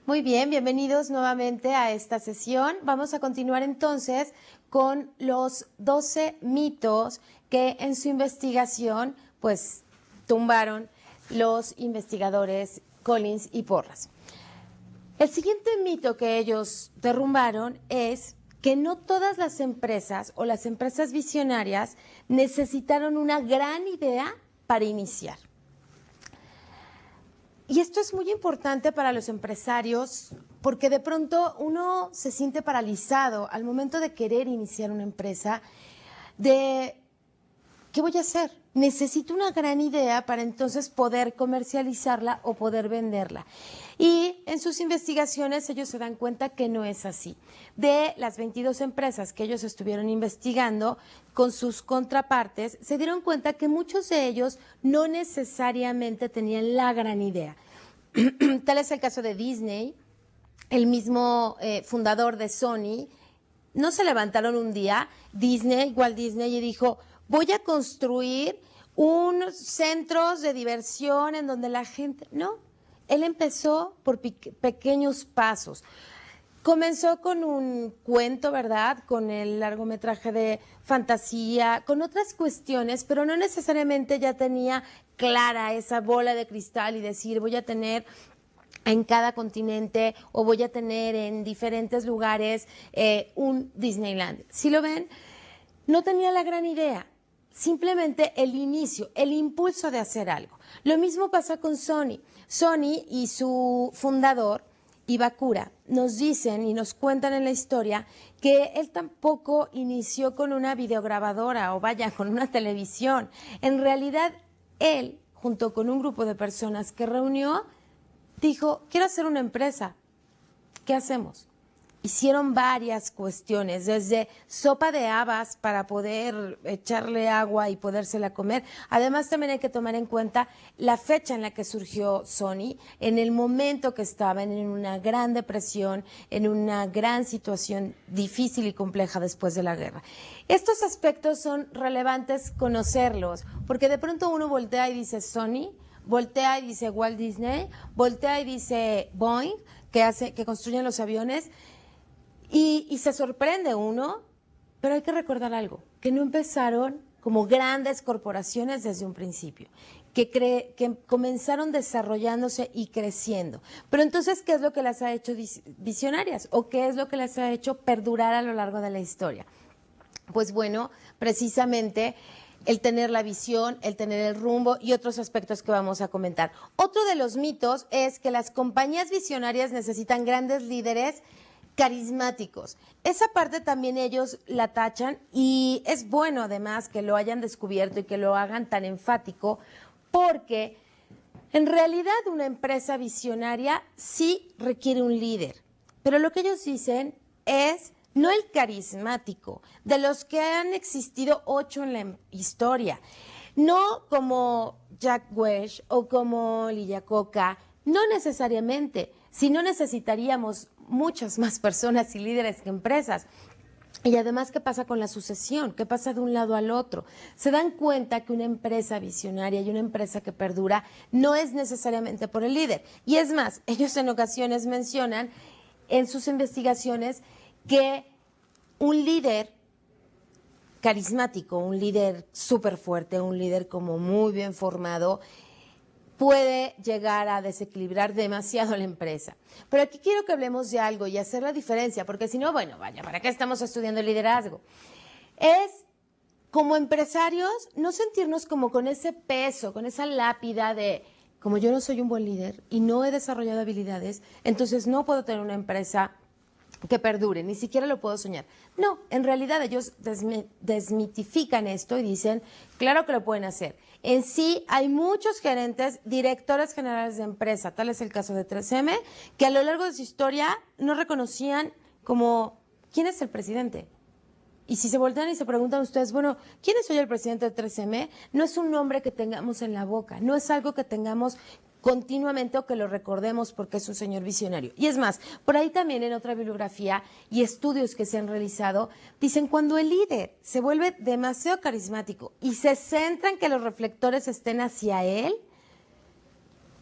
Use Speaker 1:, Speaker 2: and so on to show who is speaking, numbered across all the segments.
Speaker 1: Muy bien, bienvenidos nuevamente a esta sesión. Vamos a continuar entonces con los 12 mitos que en su investigación pues tumbaron los investigadores Collins y Porras. El siguiente mito que ellos derrumbaron es que no todas las empresas o las empresas visionarias necesitaron una gran idea para iniciar. Y esto es muy importante para los empresarios porque de pronto uno se siente paralizado al momento de querer iniciar una empresa de ¿qué voy a hacer? Necesito una gran idea para entonces poder comercializarla o poder venderla. Y en sus investigaciones ellos se dan cuenta que no es así. De las 22 empresas que ellos estuvieron investigando con sus contrapartes, se dieron cuenta que muchos de ellos no necesariamente tenían la gran idea. Tal es el caso de Disney, el mismo fundador de Sony. No se levantaron un día, Walt Disney, y dijo, voy a construir unos centros de diversión en donde la gente... No, él empezó por pequeños pasos. Comenzó con un cuento, ¿verdad? Con el largometraje de fantasía, con otras cuestiones, pero no necesariamente ya tenía clara esa bola de cristal y decir, voy a tener en cada continente o voy a tener en diferentes lugares un Disneyland. ¿Sí lo ven? No tenía la gran idea, simplemente el inicio, el impulso de hacer algo. Lo mismo pasa con Sony. Sony y su fundador, Iwakura, nos dicen y nos cuentan en la historia que él tampoco inició con una videograbadora o vaya, con una televisión. En realidad, él, junto con un grupo de personas que reunió, dijo, quiero hacer una empresa. ¿Qué hacemos? Hicieron varias cuestiones, desde sopa de habas para poder echarle agua y podérsela comer. Además, también hay que tomar en cuenta la fecha en la que surgió Sony, en el momento que estaban en una gran depresión, en una gran situación difícil y compleja después de la guerra. Estos aspectos son relevantes conocerlos, porque de pronto uno voltea y dice Sony, voltea y dice Walt Disney, voltea y dice Boeing, que construyen los aviones, y se sorprende uno, pero hay que recordar algo, que no empezaron como grandes corporaciones desde un principio, que comenzaron desarrollándose y creciendo. Pero entonces, ¿qué es lo que las ha hecho visionarias? ¿O qué es lo que las ha hecho perdurar a lo largo de la historia? Pues bueno, precisamente el tener la visión, el tener el rumbo y otros aspectos que vamos a comentar. Otro de los mitos es que las compañías visionarias necesitan grandes líderes carismáticos. Esa parte también ellos la tachan y es bueno además que lo hayan descubierto y que lo hagan tan enfático porque en realidad una empresa visionaria sí requiere un líder, pero lo que ellos dicen es no el carismático, de los que han existido 8 en la historia, no como Jack Welch o como Lee Iacocca, no necesariamente, sino necesitaríamos muchas más personas y líderes que empresas. Y además, ¿qué pasa con la sucesión? ¿Qué pasa de un lado al otro? Se dan cuenta que una empresa visionaria y una empresa que perdura no es necesariamente por el líder. Y es más, ellos en ocasiones mencionan en sus investigaciones que un líder carismático, un líder súper fuerte, un líder como muy bien formado, puede llegar a desequilibrar demasiado la empresa. Pero aquí quiero que hablemos de algo y hacer la diferencia, porque si no, bueno, vaya, ¿para qué estamos estudiando el liderazgo? Es, como empresarios, no sentirnos como con ese peso, con esa lápida de, como yo no soy un buen líder y no he desarrollado habilidades, entonces no puedo tener una empresa que perdure, ni siquiera lo puedo soñar. No, en realidad ellos desmitifican esto y dicen, claro que lo pueden hacer. En sí hay muchos gerentes, directores generales de empresa, tal es el caso de 3M, que a lo largo de su historia no reconocían como, ¿quién es el presidente? Y si se voltean y se preguntan ustedes, bueno, ¿quién es hoy el presidente de 3M? No es un nombre que tengamos en la boca, no es algo que tengamos continuamente o que lo recordemos porque es un señor visionario. Y es más, por ahí también en otra bibliografía y estudios que se han realizado, dicen cuando el líder se vuelve demasiado carismático y se centra en que los reflectores estén hacia él,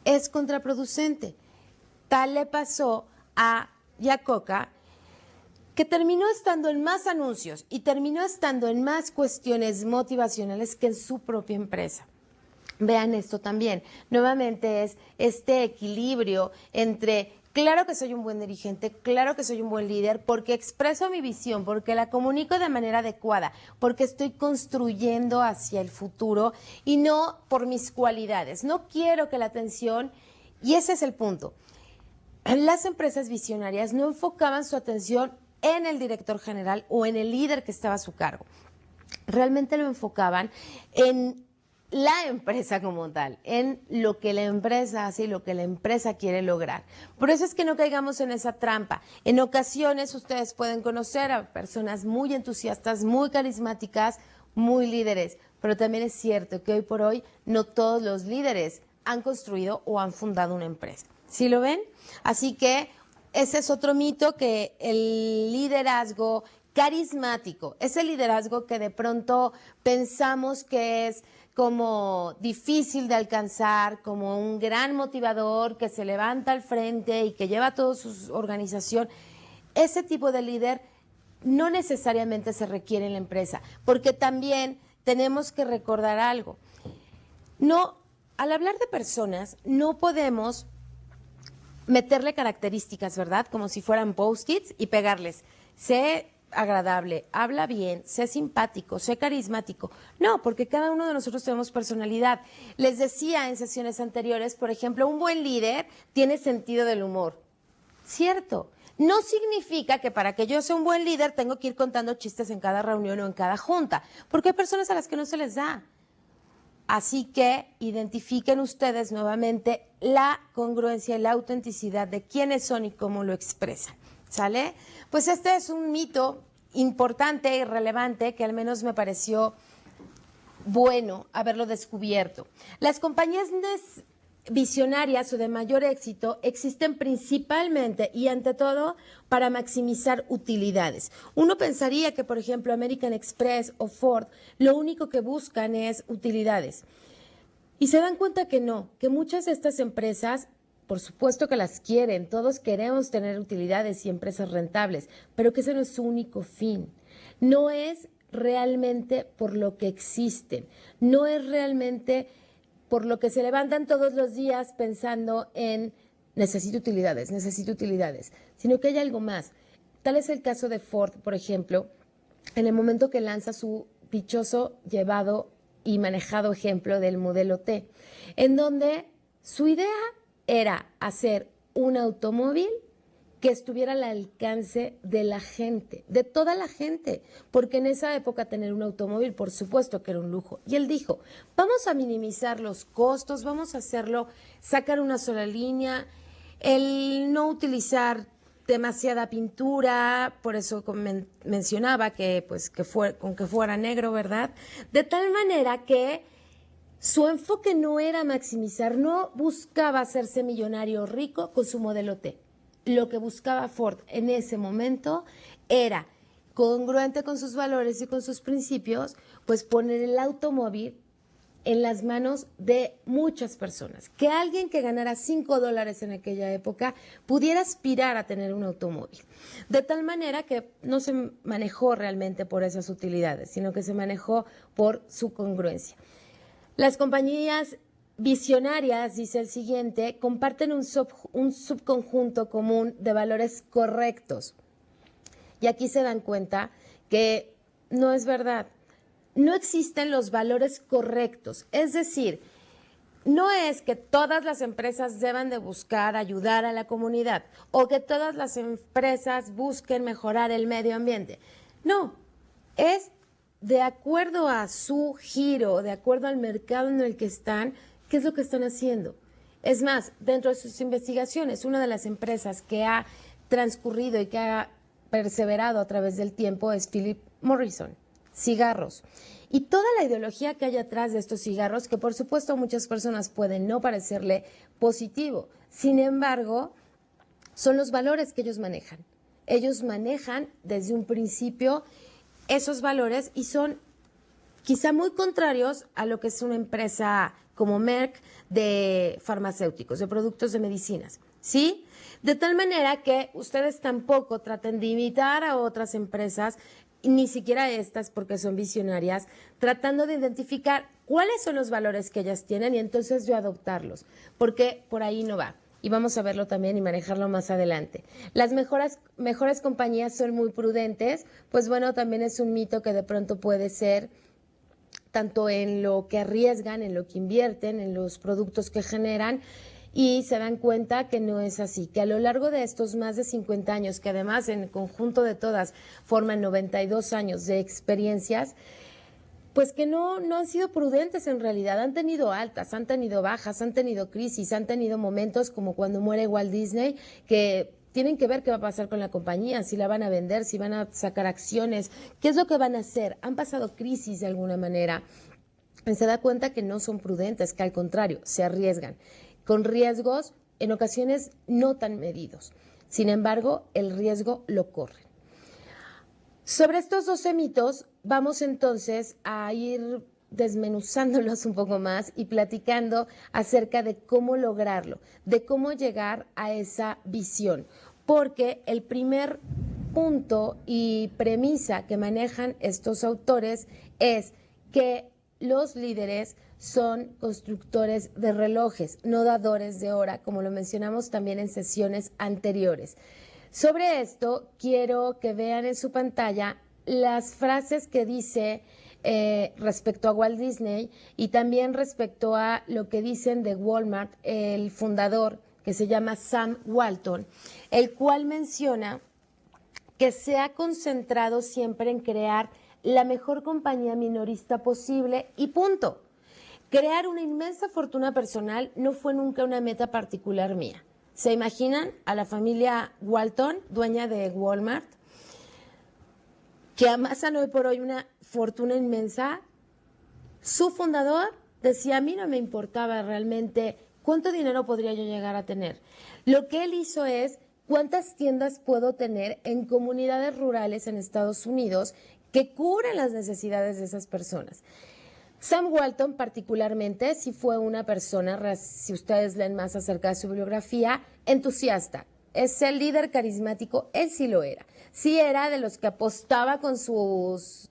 Speaker 1: es contraproducente. Tal le pasó y a Coca, que terminó estando en más anuncios y terminó estando en más cuestiones motivacionales que en su propia empresa. Vean esto también. Nuevamente es este equilibrio entre, claro que soy un buen dirigente, claro que soy un buen líder, porque expreso mi visión, porque la comunico de manera adecuada, porque estoy construyendo hacia el futuro y no por mis cualidades. No quiero que la atención, y ese es el punto, las empresas visionarias no enfocaban su atención en el director general o en el líder que estaba a su cargo. Realmente lo enfocaban en la empresa como tal, en lo que la empresa hace y lo que la empresa quiere lograr. Por eso es que no caigamos en esa trampa. En ocasiones ustedes pueden conocer a personas muy entusiastas, muy carismáticas, muy líderes, pero también es cierto que hoy por hoy no todos los líderes han construido o han fundado una empresa. ¿Sí lo ven? Así que ese es otro mito, que el liderazgo carismático es el liderazgo que de pronto pensamos que es como difícil de alcanzar, como un gran motivador que se levanta al frente y que lleva a toda su organización. Ese tipo de líder no necesariamente se requiere en la empresa, porque también tenemos que recordar algo. No, al hablar de personas, no podemos meterle características, ¿verdad? Como si fueran post-its y pegarles. Sé agradable, habla bien, sé simpático, sé carismático. No, porque cada uno de nosotros tenemos personalidad. Les decía en sesiones anteriores, por ejemplo, un buen líder tiene sentido del humor. Cierto. No significa que para que yo sea un buen líder tengo que ir contando chistes en cada reunión o en cada junta, porque hay personas a las que no se les da. Así que identifiquen ustedes nuevamente la congruencia y la autenticidad de quiénes son y cómo lo expresan. ¿Sale? Pues este es un mito importante y relevante que al menos me pareció bueno haberlo descubierto. Las compañías visionarias o de mayor éxito existen principalmente y ante todo para maximizar utilidades. Uno pensaría que, por ejemplo, American Express o Ford lo único que buscan es utilidades. Y se dan cuenta que no, que muchas de estas empresas, por supuesto que las quieren, todos queremos tener utilidades y empresas rentables, pero que ese no es su único fin. No es realmente por lo que existen, no es realmente por lo que se levantan todos los días pensando en necesito utilidades, sino que hay algo más. Tal es el caso de Ford, por ejemplo, en el momento que lanza su dichoso, llevado y manejado ejemplo del modelo T, en donde su idea era hacer un automóvil que estuviera al alcance de la gente, de toda la gente, porque en esa época tener un automóvil, por supuesto que era un lujo. Y él dijo, vamos a minimizar los costos, vamos a hacerlo, sacar una sola línea, el no utilizar demasiada pintura, por eso mencionaba que, pues, con que fuera negro, ¿verdad? De tal manera que su enfoque no era maximizar, no buscaba hacerse millonario o rico con su modelo T. Lo que buscaba Ford en ese momento era, congruente con sus valores y con sus principios, pues poner el automóvil en las manos de muchas personas. Que alguien que ganara $5 en aquella época pudiera aspirar a tener un automóvil. De tal manera que no se manejó realmente por esas utilidades, sino que se manejó por su congruencia. Las compañías visionarias, dice el siguiente, comparten un subconjunto común de valores correctos. Y aquí se dan cuenta que no es verdad. No existen los valores correctos. Es decir, no es que todas las empresas deban de buscar ayudar a la comunidad o que todas las empresas busquen mejorar el medio ambiente. No, es de acuerdo a su giro, de acuerdo al mercado en el que están, ¿qué es lo que están haciendo? Es más, dentro de sus investigaciones, una de las empresas que ha transcurrido y que ha perseverado a través del tiempo es Philip Morrison, cigarros. Y toda la ideología que hay atrás de estos cigarros, que por supuesto a muchas personas pueden no parecerle positivo, sin embargo, son los valores que ellos manejan. Ellos manejan desde un principio esos valores y son quizá muy contrarios a lo que es una empresa como Merck de farmacéuticos, de productos de medicinas. ¿sí? De tal manera que ustedes tampoco traten de imitar a otras empresas, ni siquiera estas porque son visionarias, tratando de identificar cuáles son los valores que ellas tienen y entonces yo adoptarlos, porque por ahí no va. Y vamos a verlo también y manejarlo más adelante. Las mejores compañías son muy prudentes, pues bueno, también es un mito que de pronto puede ser tanto en lo que arriesgan, en lo que invierten, en los productos que generan, y se dan cuenta que no es así, que a lo largo de estos más de 50 años, que además en el conjunto de todas forman 92 años de experiencias, pues que no han sido prudentes en realidad, han tenido altas, han tenido bajas, han tenido crisis, han tenido momentos como cuando muere Walt Disney, que tienen que ver qué va a pasar con la compañía, si la van a vender, si van a sacar acciones, qué es lo que van a hacer. Han pasado crisis de alguna manera. Y se da cuenta que no son prudentes, que al contrario, se arriesgan, con riesgos en ocasiones no tan medidos. Sin embargo, el riesgo lo corren. Sobre estos 12 mitos, vamos entonces a ir desmenuzándolos un poco más y platicando acerca de cómo lograrlo, de cómo llegar a esa visión. Porque el primer punto y premisa que manejan estos autores es que los líderes son constructores de relojes, no dadores de hora, como lo mencionamos también en sesiones anteriores. Sobre esto, quiero que vean en su pantalla las frases que dice respecto a Walt Disney y también respecto a lo que dicen de Walmart, el fundador, que se llama Sam Walton, el cual menciona que se ha concentrado siempre en crear la mejor compañía minorista posible y punto. Crear una inmensa fortuna personal no fue nunca una meta particular mía. ¿Se imaginan a la familia Walton, dueña de Walmart, que amasan hoy por hoy una fortuna inmensa? Su fundador decía, a mí no me importaba realmente cuánto dinero podría yo llegar a tener. Lo que él hizo es, ¿cuántas tiendas puedo tener en comunidades rurales en Estados Unidos que cubren las necesidades de esas personas? Sam Walton particularmente sí fue una persona, si ustedes leen más acerca de su bibliografía, entusiasta. Es el líder carismático, él sí lo era. Sí era de los que apostaba con sus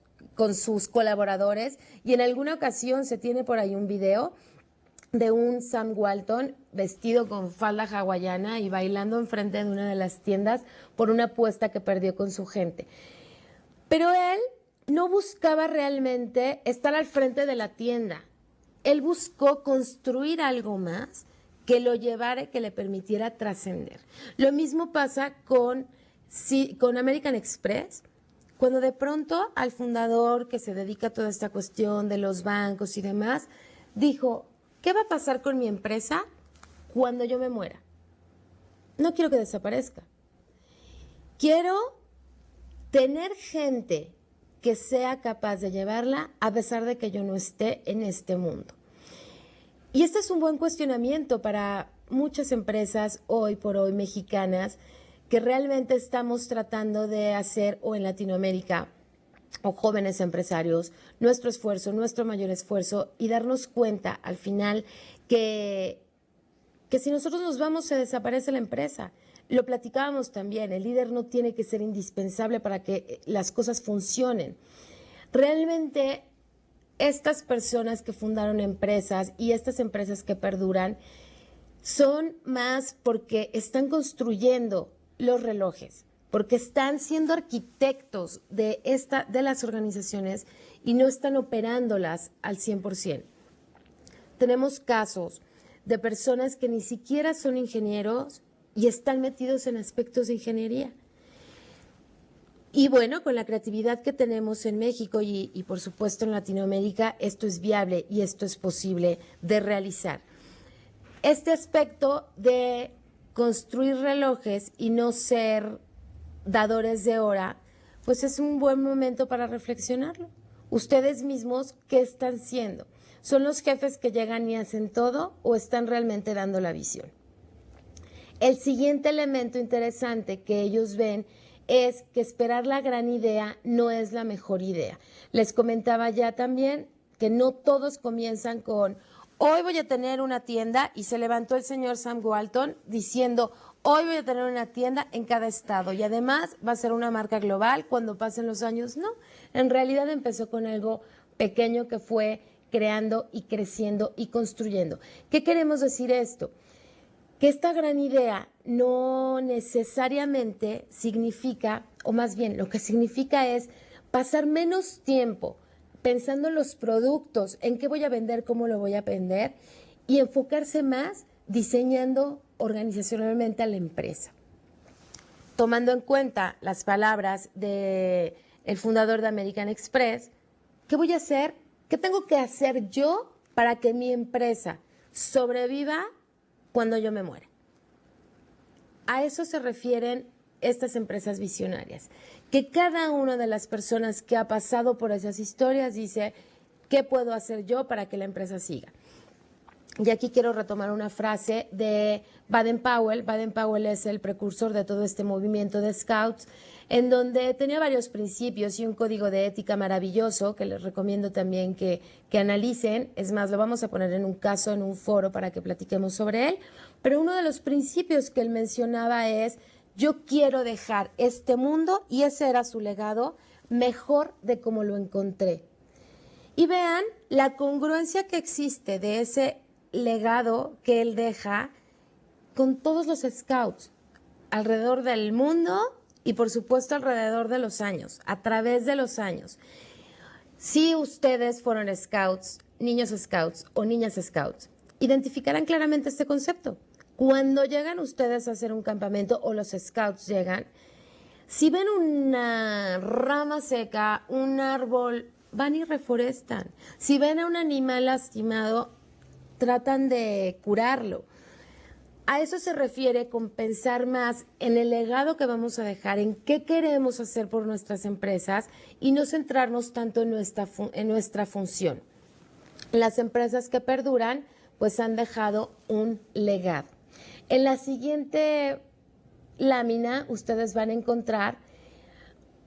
Speaker 1: colaboradores y en alguna ocasión se tiene por ahí un video de un Sam Walton vestido con falda hawaiana y bailando enfrente de una de las tiendas por una apuesta que perdió con su gente. Pero él no buscaba realmente estar al frente de la tienda. Él buscó construir algo más que lo llevara y que le permitiera trascender. Lo mismo pasa con American Express, cuando de pronto al fundador que se dedica a toda esta cuestión de los bancos y demás, dijo, ¿qué va a pasar con mi empresa cuando yo me muera? No quiero que desaparezca. Quiero tener gente que sea capaz de llevarla a pesar de que yo no esté en este mundo. Y este es un buen cuestionamiento para muchas empresas hoy por hoy mexicanas que realmente estamos tratando de hacer, o en Latinoamérica, o jóvenes empresarios, nuestro esfuerzo, nuestro mayor esfuerzo, y darnos cuenta al final que si nosotros nos vamos se desaparece la empresa. Lo platicábamos también, el líder no tiene que ser indispensable para que las cosas funcionen. Realmente estas personas que fundaron empresas y estas empresas que perduran son más porque están construyendo los relojes, porque están siendo arquitectos de las organizaciones y no están operándolas al 100%. Tenemos casos de personas que ni siquiera son ingenieros y están metidos en aspectos de ingeniería. Y bueno, con la creatividad que tenemos en México y por supuesto en Latinoamérica, esto es viable y esto es posible de realizar. Este aspecto de construir relojes y no ser dadores de hora, pues es un buen momento para reflexionarlo. Ustedes mismos, ¿qué están siendo? ¿Son los jefes que llegan y hacen todo o están realmente dando la visión? El siguiente elemento interesante que ellos ven es que esperar la gran idea no es la mejor idea. Les comentaba ya también que no todos comienzan con hoy voy a tener una tienda, y se levantó el señor Sam Walton diciendo, hoy voy a tener una tienda en cada estado y además va a ser una marca global cuando pasen los años. No, en realidad empezó con algo pequeño que fue creando y creciendo y construyendo. ¿Qué queremos decir esto? Que esta gran idea no necesariamente significa, o más bien lo que significa es pasar menos tiempo pensando en los productos, en qué voy a vender, cómo lo voy a vender, y enfocarse más diseñando organizacionalmente a la empresa. Tomando en cuenta las palabras del fundador de American Express, ¿qué voy a hacer? ¿Qué tengo que hacer yo para que mi empresa sobreviva cuando yo me muera? A eso se refieren estas empresas visionarias, que cada una de las personas que ha pasado por esas historias dice, ¿qué puedo hacer yo para que la empresa siga? Y aquí quiero retomar una frase de Baden-Powell. Baden-Powell es el precursor de todo este movimiento de Scouts, en donde tenía varios principios y un código de ética maravilloso que les recomiendo también que analicen. Es más, lo vamos a poner en un caso, en un foro para que platiquemos sobre él. Pero uno de los principios que él mencionaba es, yo quiero dejar este mundo, y ese era su legado, mejor de como lo encontré. Y vean la congruencia que existe de ese legado que él deja con todos los scouts alrededor del mundo y por supuesto alrededor de los años, a través de los años. Si ustedes fueron scouts, niños scouts o niñas scouts, identificarán claramente este concepto. Cuando llegan ustedes a hacer un campamento o los scouts llegan, si ven una rama seca, un árbol, van y reforestan. Si ven a un animal lastimado, tratan de curarlo. A eso se refiere con pensar más en el legado que vamos a dejar, en qué queremos hacer por nuestras empresas y no centrarnos tanto en nuestra función. Las empresas que perduran, pues han dejado un legado. En la siguiente lámina, ustedes van a encontrar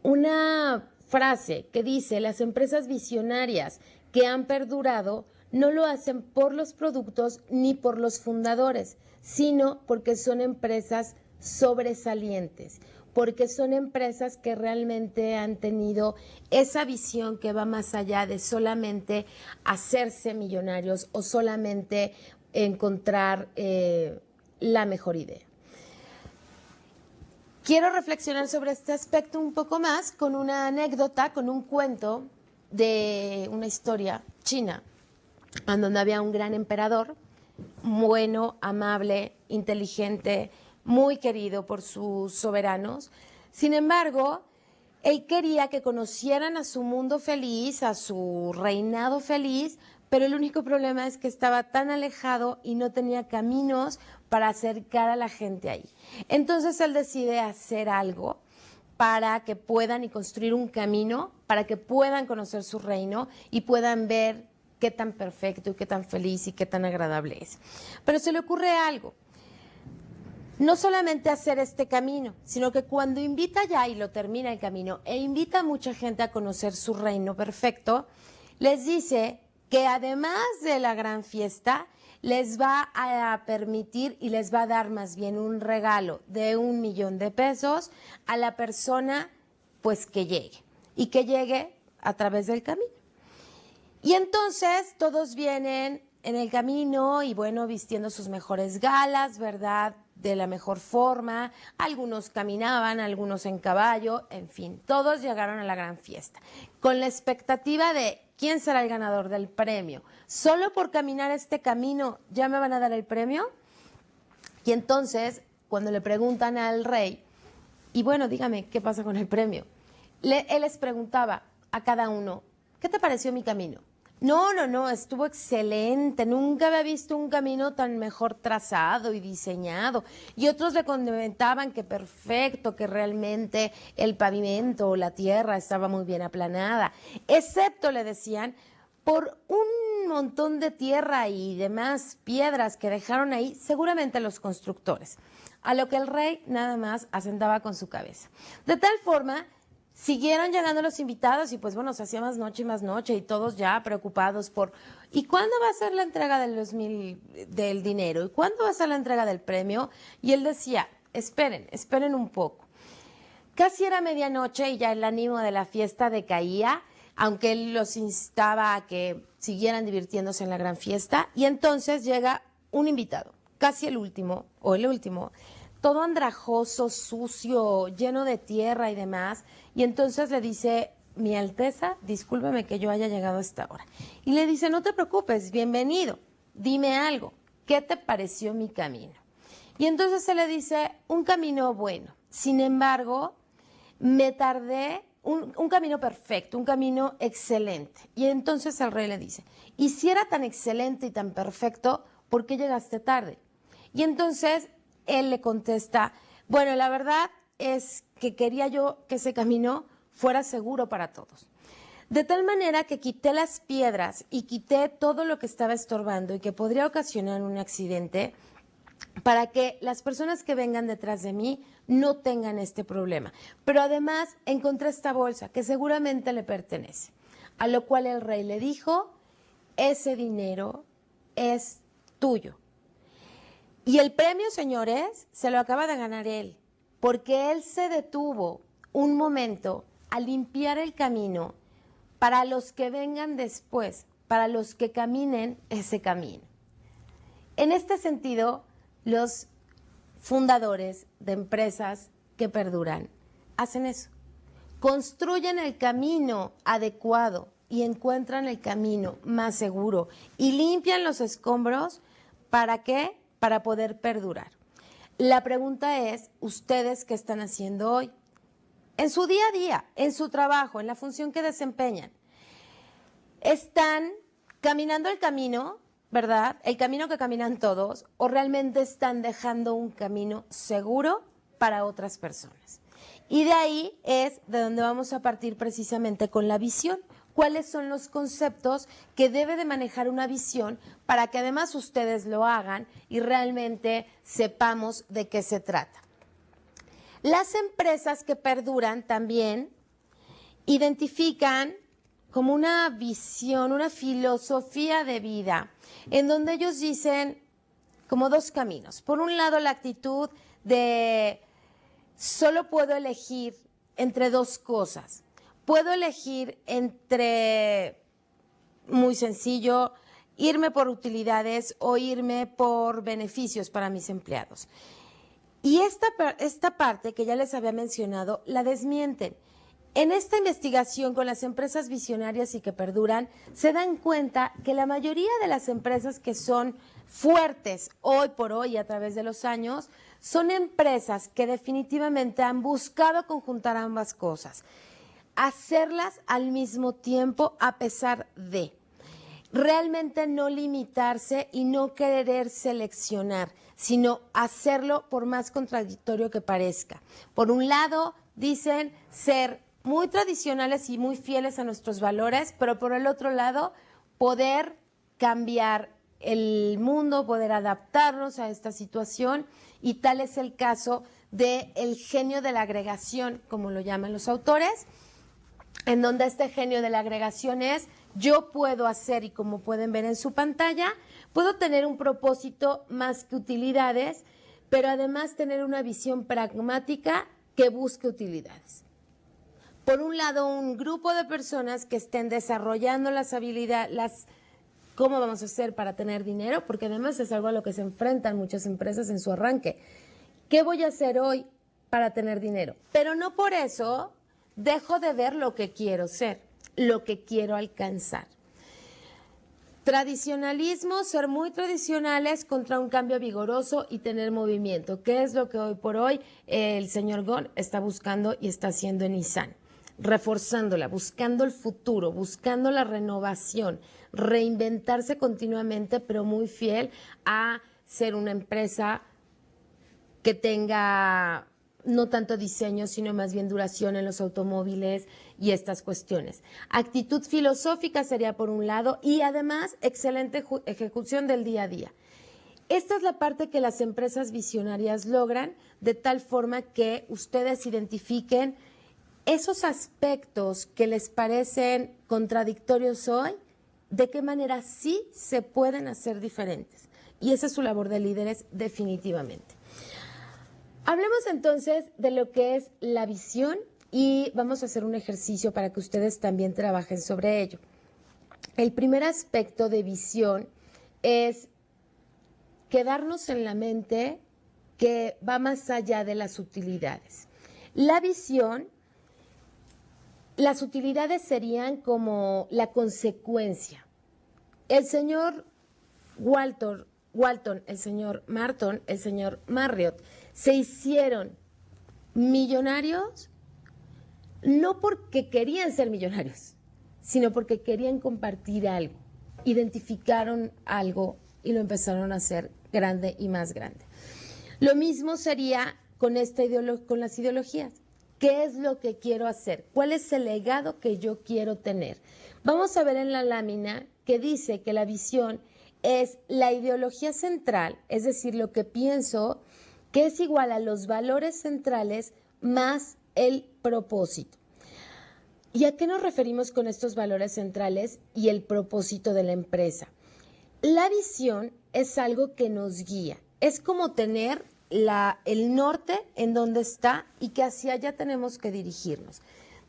Speaker 1: una frase que dice, las empresas visionarias que han perdurado no lo hacen por los productos ni por los fundadores, sino porque son empresas sobresalientes, porque son empresas que realmente han tenido esa visión que va más allá de solamente hacerse millonarios o solamente encontrar la mejor idea. Quiero reflexionar sobre este aspecto un poco más con una anécdota, con un cuento de una historia china, en donde había un gran emperador, bueno, amable, inteligente, muy querido por sus soberanos. Sin embargo, él quería que conocieran a su mundo feliz, a su reinado feliz, pero el único problema es que estaba tan alejado y no tenía caminos para acercar a la gente ahí. Entonces él decide hacer algo para que puedan y construir un camino, para que puedan conocer su reino y puedan ver qué tan perfecto y qué tan feliz y qué tan agradable es. Pero se le ocurre algo. No solamente hacer este camino, sino que cuando invita ya y lo termina el camino e invita a mucha gente a conocer su reino perfecto, les dice que además de la gran fiesta, les va a permitir y les va a dar más bien un regalo de 1 millón de pesos a la persona pues que llegue y que llegue a través del camino. Y entonces todos vienen en el camino y bueno, vistiendo sus mejores galas, ¿verdad? De la mejor forma, algunos caminaban, algunos en caballo, en fin, todos llegaron a la gran fiesta, con la expectativa de quién será el ganador del premio. ¿Solo por caminar este camino ya me van a dar el premio? Y entonces, cuando le preguntan al rey, y bueno, dígame, ¿qué pasa con el premio? Él les preguntaba a cada uno, ¿qué te pareció mi camino? No, estuvo excelente, nunca había visto un camino tan mejor trazado y diseñado. Y otros le comentaban que perfecto, que realmente el pavimento o la tierra estaba muy bien aplanada, excepto, le decían, por un montón de tierra y demás piedras que dejaron ahí, seguramente los constructores. A lo que el rey nada más asentaba con su cabeza. De tal forma, Siguieron llegando los invitados y pues bueno, se hacía más noche y todos ya preocupados por ¿y cuándo va a ser la entrega del dinero? ¿Y cuándo va a ser la entrega del premio? Y él decía, esperen un poco. Casi era medianoche y ya el ánimo de la fiesta decaía, aunque él los instaba a que siguieran divirtiéndose en la gran fiesta. Y entonces llega un invitado, casi el último, todo andrajoso, sucio, lleno de tierra y demás. Y entonces le dice, Mi Alteza, discúlpeme que yo haya llegado a esta hora. Y le dice, no te preocupes, bienvenido, dime algo, ¿qué te pareció mi camino? Y entonces se le dice, un camino bueno. Sin embargo, me tardé, un camino perfecto, un camino excelente. Y entonces el rey le dice, y si era tan excelente y tan perfecto, ¿por qué llegaste tarde? Y entonces él le contesta, bueno, la verdad es que quería yo que ese camino fuera seguro para todos. De tal manera que quité las piedras y quité todo lo que estaba estorbando y que podría ocasionar un accidente para que las personas que vengan detrás de mí no tengan este problema. Pero además encontré esta bolsa que seguramente le pertenece. A lo cual el rey le dijo, ese dinero es tuyo. Y el premio, señores, se lo acaba de ganar él, porque él se detuvo un momento a limpiar el camino para los que vengan después, para los que caminen ese camino. En este sentido, los fundadores de empresas que perduran hacen eso. Construyen el camino adecuado y encuentran el camino más seguro y limpian los escombros. ¿Para qué? Para poder perdurar. La pregunta es, ¿ustedes qué están haciendo hoy? En su día a día, en su trabajo, en la función que desempeñan. ¿Están caminando el camino, verdad? El camino que caminan todos, ¿o realmente están dejando un camino seguro para otras personas? Y de ahí es de donde vamos a partir precisamente con la visión. ¿Cuáles son los conceptos que debe de manejar una visión para que además ustedes lo hagan y realmente sepamos de qué se trata? Las empresas que perduran también identifican como una visión, una filosofía de vida, en donde ellos dicen como dos caminos. Por un lado, la actitud de solo puedo elegir entre dos cosas. Puedo elegir entre, muy sencillo, irme por utilidades o irme por beneficios para mis empleados. Y esta parte que ya les había mencionado, la desmienten. En esta investigación con las empresas visionarias y que perduran, se dan cuenta que la mayoría de las empresas que son fuertes hoy por hoy a través de los años, son empresas que definitivamente han buscado conjuntar ambas cosas. Hacerlas al mismo tiempo a pesar de. Realmente no limitarse y no querer seleccionar, sino hacerlo por más contradictorio que parezca. Por un lado, dicen ser muy tradicionales y muy fieles a nuestros valores, pero por el otro lado, poder cambiar el mundo, poder adaptarnos a esta situación, y tal es el caso del genio de la agregación, como lo llaman los autores, en donde este genio de la agregación es, yo puedo hacer, y como pueden ver en su pantalla, puedo tener un propósito más que utilidades, pero además tener una visión pragmática que busque utilidades. Por un lado, un grupo de personas que estén desarrollando las habilidades, ¿cómo vamos a hacer para tener dinero? Porque además es algo a lo que se enfrentan muchas empresas en su arranque. ¿Qué voy a hacer hoy para tener dinero? Pero no por eso dejo de ver lo que quiero ser, lo que quiero alcanzar. Tradicionalismo, ser muy tradicionales contra un cambio vigoroso y tener movimiento, que es lo que hoy por hoy el señor Gon está buscando y está haciendo en Nissan. Reforzándola, buscando el futuro, buscando la renovación, reinventarse continuamente, pero muy fiel a ser una empresa que tenga no tanto diseño, sino más bien duración en los automóviles y estas cuestiones. Actitud filosófica sería por un lado, y además excelente ejecución del día a día. Esta es la parte que las empresas visionarias logran, de tal forma que ustedes identifiquen esos aspectos que les parecen contradictorios hoy, de qué manera sí se pueden hacer diferentes. Y esa es su labor de líderes definitivamente. Hablemos entonces de lo que es la visión y vamos a hacer un ejercicio para que ustedes también trabajen sobre ello. El primer aspecto de visión es quedarnos en la mente que va más allá de las utilidades. La visión, las utilidades serían como la consecuencia. El señor Walton, el señor Martin, el señor Marriott, se hicieron millonarios no porque querían ser millonarios, sino porque querían compartir algo, identificaron algo y lo empezaron a hacer grande y más grande. Lo mismo sería con con las ideologías. ¿Qué es lo que quiero hacer? ¿Cuál es el legado que yo quiero tener? Vamos a ver en la lámina que dice que la visión es la ideología central, es decir, lo que pienso, que es igual a los valores centrales más el propósito. ¿Y a qué nos referimos con estos valores centrales y el propósito de la empresa? La visión es algo que nos guía, es como tener el norte en donde está y que hacia allá tenemos que dirigirnos.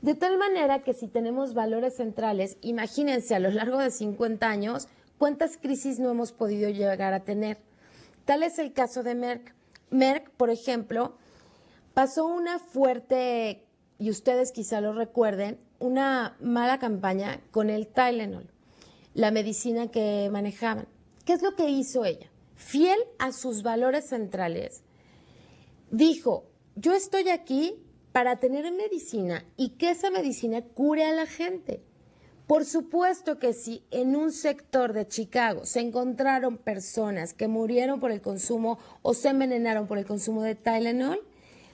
Speaker 1: De tal manera que si tenemos valores centrales, imagínense a lo largo de 50 años, ¿cuántas crisis no hemos podido llegar a tener? Tal es el caso de Merck. Merck, por ejemplo, pasó una fuerte, y ustedes quizá lo recuerden, una mala campaña con el Tylenol, la medicina que manejaban. ¿Qué es lo que hizo ella? Fiel a sus valores centrales, dijo, yo estoy aquí para tener medicina y que esa medicina cure a la gente. Por supuesto que si en un sector de Chicago se encontraron personas que murieron por el consumo o se envenenaron por el consumo de Tylenol,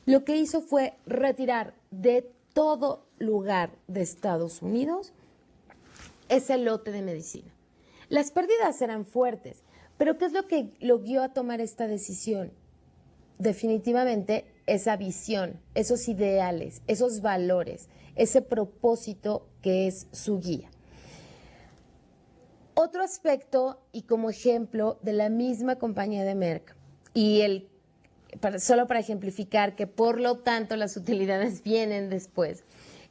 Speaker 1: lo que hizo fue retirar de todo lugar de Estados Unidos ese lote de medicina. Las pérdidas eran fuertes, pero ¿qué es lo que lo guió a tomar esta decisión? Definitivamente esa visión, esos ideales, esos valores, ese propósito que es su guía. Otro aspecto y como ejemplo de la misma compañía de Merck y solo para ejemplificar que por lo tanto las utilidades vienen después,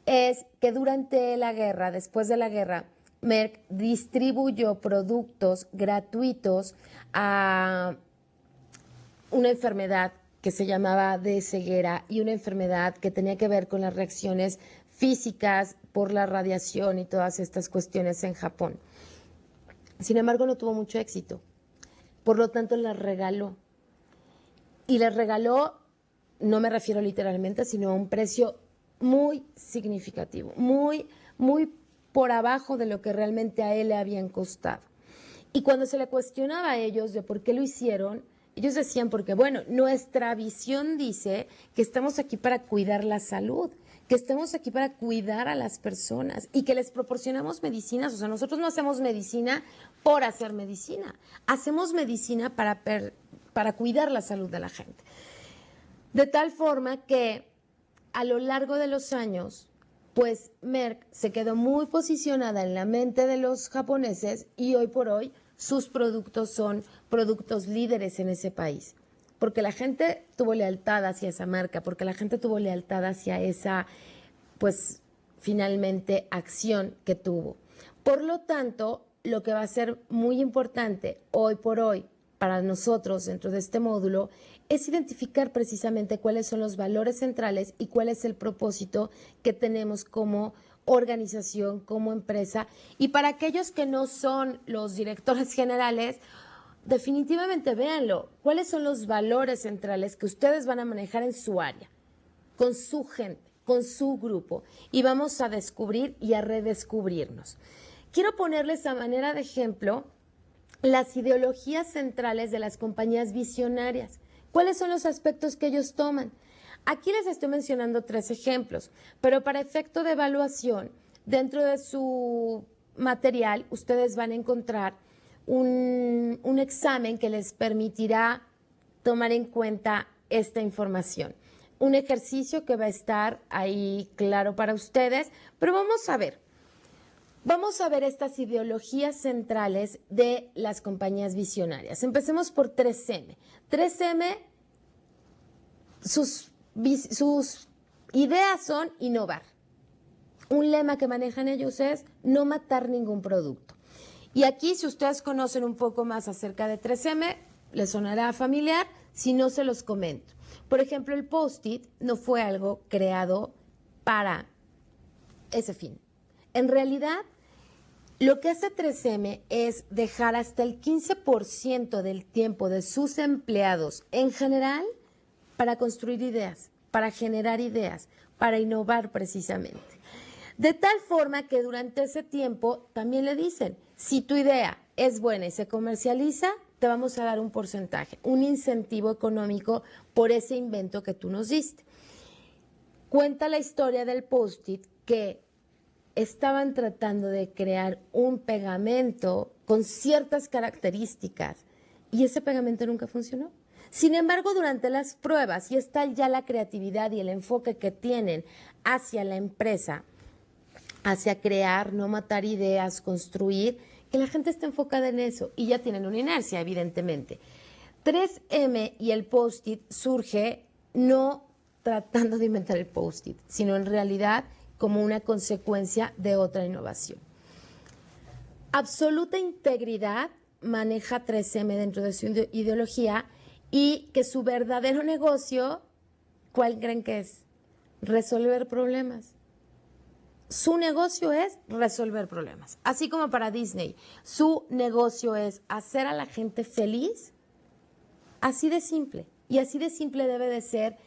Speaker 1: es que durante la guerra, después de la guerra, Merck distribuyó productos gratuitos a una enfermedad que se llamaba de ceguera y una enfermedad que tenía que ver con las reacciones físicas por la radiación y todas estas cuestiones en Japón. Sin embargo, no tuvo mucho éxito. Por lo tanto, las regaló. Y les regaló, no me refiero literalmente, sino a un precio muy significativo, muy por abajo de lo que realmente a él le habían costado. Y cuando se le cuestionaba a ellos de por qué lo hicieron, ellos decían porque, bueno, nuestra visión dice que estamos aquí para cuidar la salud, que estamos aquí para cuidar a las personas y que les proporcionamos medicinas. O sea, nosotros no hacemos medicina por hacer medicina, hacemos medicina para cuidar la salud de la gente. De tal forma que a lo largo de los años, pues Merck se quedó muy posicionada en la mente de los japoneses y hoy por hoy sus productos son productos líderes en ese país. Porque la gente tuvo lealtad hacia esa marca, porque la gente tuvo lealtad hacia esa, pues, finalmente acción que tuvo. Por lo tanto, lo que va a ser muy importante hoy por hoy para nosotros dentro de este módulo es identificar precisamente cuáles son los valores centrales y cuál es el propósito que tenemos como organización, como empresa. Y para aquellos que no son los directores generales, definitivamente véanlo. ¿Cuáles son los valores centrales que ustedes van a manejar en su área, con su gente, con su grupo? Y vamos a descubrir y a redescubrirnos. Quiero ponerles a manera de ejemplo las ideologías centrales de las compañías visionarias. ¿Cuáles son los aspectos que ellos toman? Aquí les estoy mencionando 3 ejemplos, pero para efecto de evaluación, dentro de su material, ustedes van a encontrar un examen que les permitirá tomar en cuenta esta información. un ejercicio que va a estar ahí claro para ustedes, pero vamos a ver. Vamos a ver estas ideologías centrales de las compañías visionarias. Empecemos por 3M. 3M, sus ideas son innovar. Un lema que manejan ellos es no matar ningún producto. Y aquí, si ustedes conocen un poco más acerca de 3M, les sonará familiar, si no se los comento. Por ejemplo, el Post-it no fue algo creado para ese fin. En realidad, lo que hace 3M es dejar hasta el 15% del tiempo de sus empleados en general para construir ideas, para generar ideas, para innovar precisamente. De tal forma que durante ese tiempo también le dicen, si tu idea es buena y se comercializa, te vamos a dar un porcentaje, un incentivo económico por ese invento que tú nos diste. Cuenta la historia del Post-it que estaban tratando de crear un pegamento con ciertas características y ese pegamento nunca funcionó. Sin embargo, durante las pruebas, y está ya la creatividad y el enfoque que tienen hacia la empresa, hacia crear, no matar ideas, construir, que la gente está enfocada en eso y ya tienen una inercia, evidentemente. 3M y el Post-it surge no tratando de inventar el Post-it, sino en realidad como una consecuencia de otra innovación. Absoluta integridad maneja 3M dentro de su ideología y que su verdadero negocio, ¿cuál creen que es? Resolver problemas. Su negocio es resolver problemas. Así como para Disney, su negocio es hacer a la gente feliz, así de simple. Y así de simple debe de ser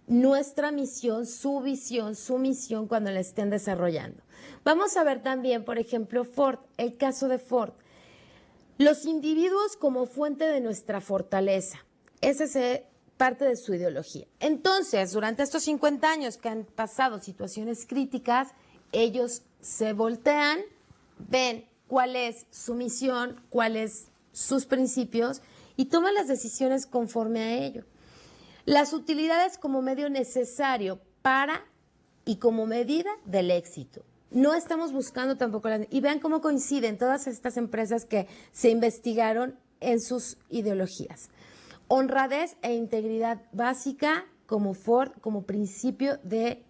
Speaker 1: nuestra misión, su visión, su misión cuando la estén desarrollando. Vamos a ver también, por ejemplo, Ford, el caso de Ford. Los individuos como fuente de nuestra fortaleza. Esa es parte de su ideología. Entonces, durante estos 50 años que han pasado situaciones críticas, ellos se voltean, ven cuál es su misión, cuáles sus principios y toman las decisiones conforme a ello. Las utilidades como medio necesario para y como medida del éxito. No estamos buscando tampoco y vean cómo coinciden todas estas empresas que se investigaron en sus ideologías. Honradez e integridad básica como Ford, como principio de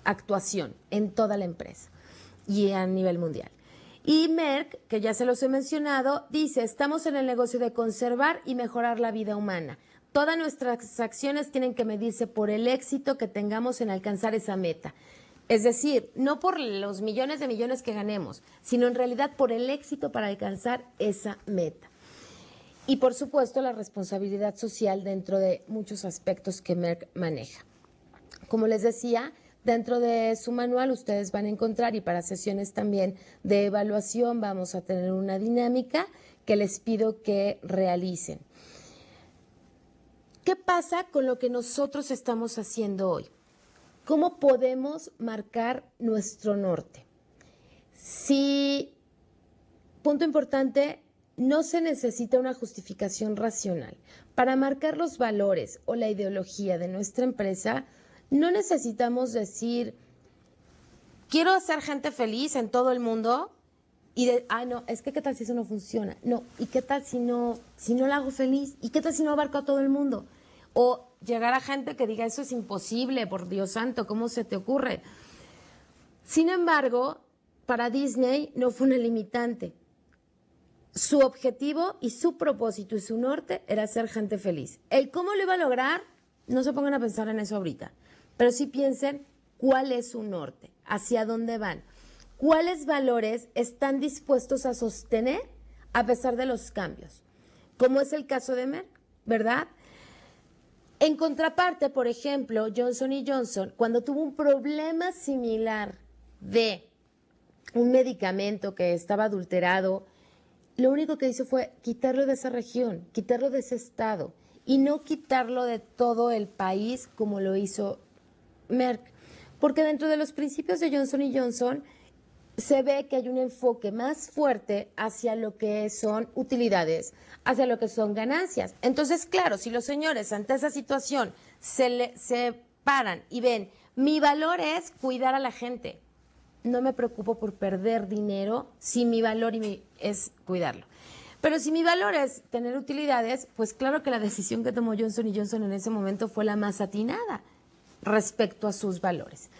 Speaker 1: actuación en toda la empresa y a nivel mundial. Y Merck, que ya se los he mencionado, dice, estamos en el negocio de conservar y mejorar la vida humana. Todas nuestras acciones tienen que medirse por el éxito que tengamos en alcanzar esa meta. Es decir, no por los millones de millones que ganemos, sino en realidad por el éxito para alcanzar esa meta. Y por supuesto la responsabilidad social dentro de muchos aspectos que Merck maneja. Como les decía, dentro de su manual ustedes van a encontrar, y para sesiones también de evaluación vamos a tener una dinámica que les pido que realicen. ¿Qué pasa con lo que nosotros estamos haciendo hoy? ¿Cómo podemos marcar nuestro norte? Si, punto importante, no se necesita una justificación racional. Para marcar los valores o la ideología de nuestra empresa, no necesitamos decir, quiero hacer gente feliz en todo el mundo y no, es que qué tal si eso no funciona. No, ¿y qué tal si no la hago feliz? ¿Y qué tal si no abarco a todo el mundo? O llegar a gente que diga, eso es imposible, por Dios santo, ¿cómo se te ocurre? Sin embargo, para Disney no fue una limitante. Su objetivo y su propósito y su norte era hacer gente feliz. El cómo lo iba a lograr, no se pongan a pensar en eso ahorita, pero sí piensen cuál es su norte, hacia dónde van, cuáles valores están dispuestos a sostener a pesar de los cambios, como es el caso de Merck, ¿verdad? En contraparte, por ejemplo, Johnson & Johnson, cuando tuvo un problema similar de un medicamento que estaba adulterado, lo único que hizo fue quitarlo de esa región, quitarlo de ese estado y no quitarlo de todo el país como lo hizo Merck. Porque dentro de los principios de Johnson & Johnson se ve que hay un enfoque más fuerte hacia lo que son utilidades, hacia lo que son ganancias. Entonces, claro, si los señores ante esa situación se paran y ven, mi valor es cuidar a la gente. No me preocupo por perder dinero si mi valor es cuidarlo. Pero si mi valor es tener utilidades, pues claro que la decisión que tomó Johnson & Johnson en ese momento fue la más atinada respecto a sus valores.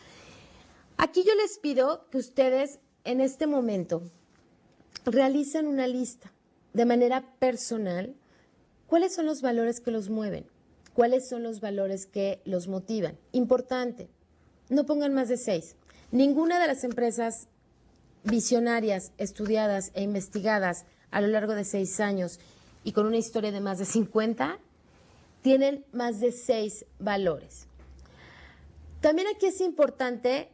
Speaker 1: Aquí yo les pido que ustedes en este momento realicen una lista de manera personal. ¿Cuáles son los valores que los mueven? ¿Cuáles son los valores que los motivan? Importante, no pongan más de 6. Ninguna de las empresas visionarias, estudiadas e investigadas a lo largo de 6 años y con una historia de más de 50, tienen más de 6 valores. También aquí es importante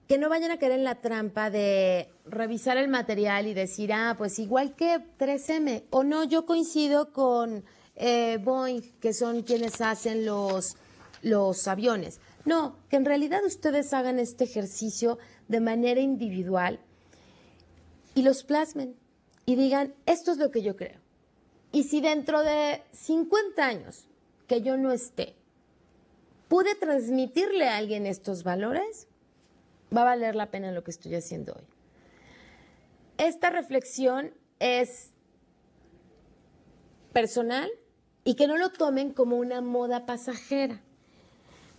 Speaker 1: que no vayan a caer en la trampa de revisar el material y decir, pues igual que 3M, o no, yo coincido con Boeing, que son quienes hacen los aviones. No, que en realidad ustedes hagan este ejercicio de manera individual y los plasmen y digan, esto es lo que yo creo. Y si dentro de 50 años que yo no esté, pude transmitirle a alguien estos valores, va a valer la pena lo que estoy haciendo hoy. Esta reflexión es personal y que no lo tomen como una moda pasajera.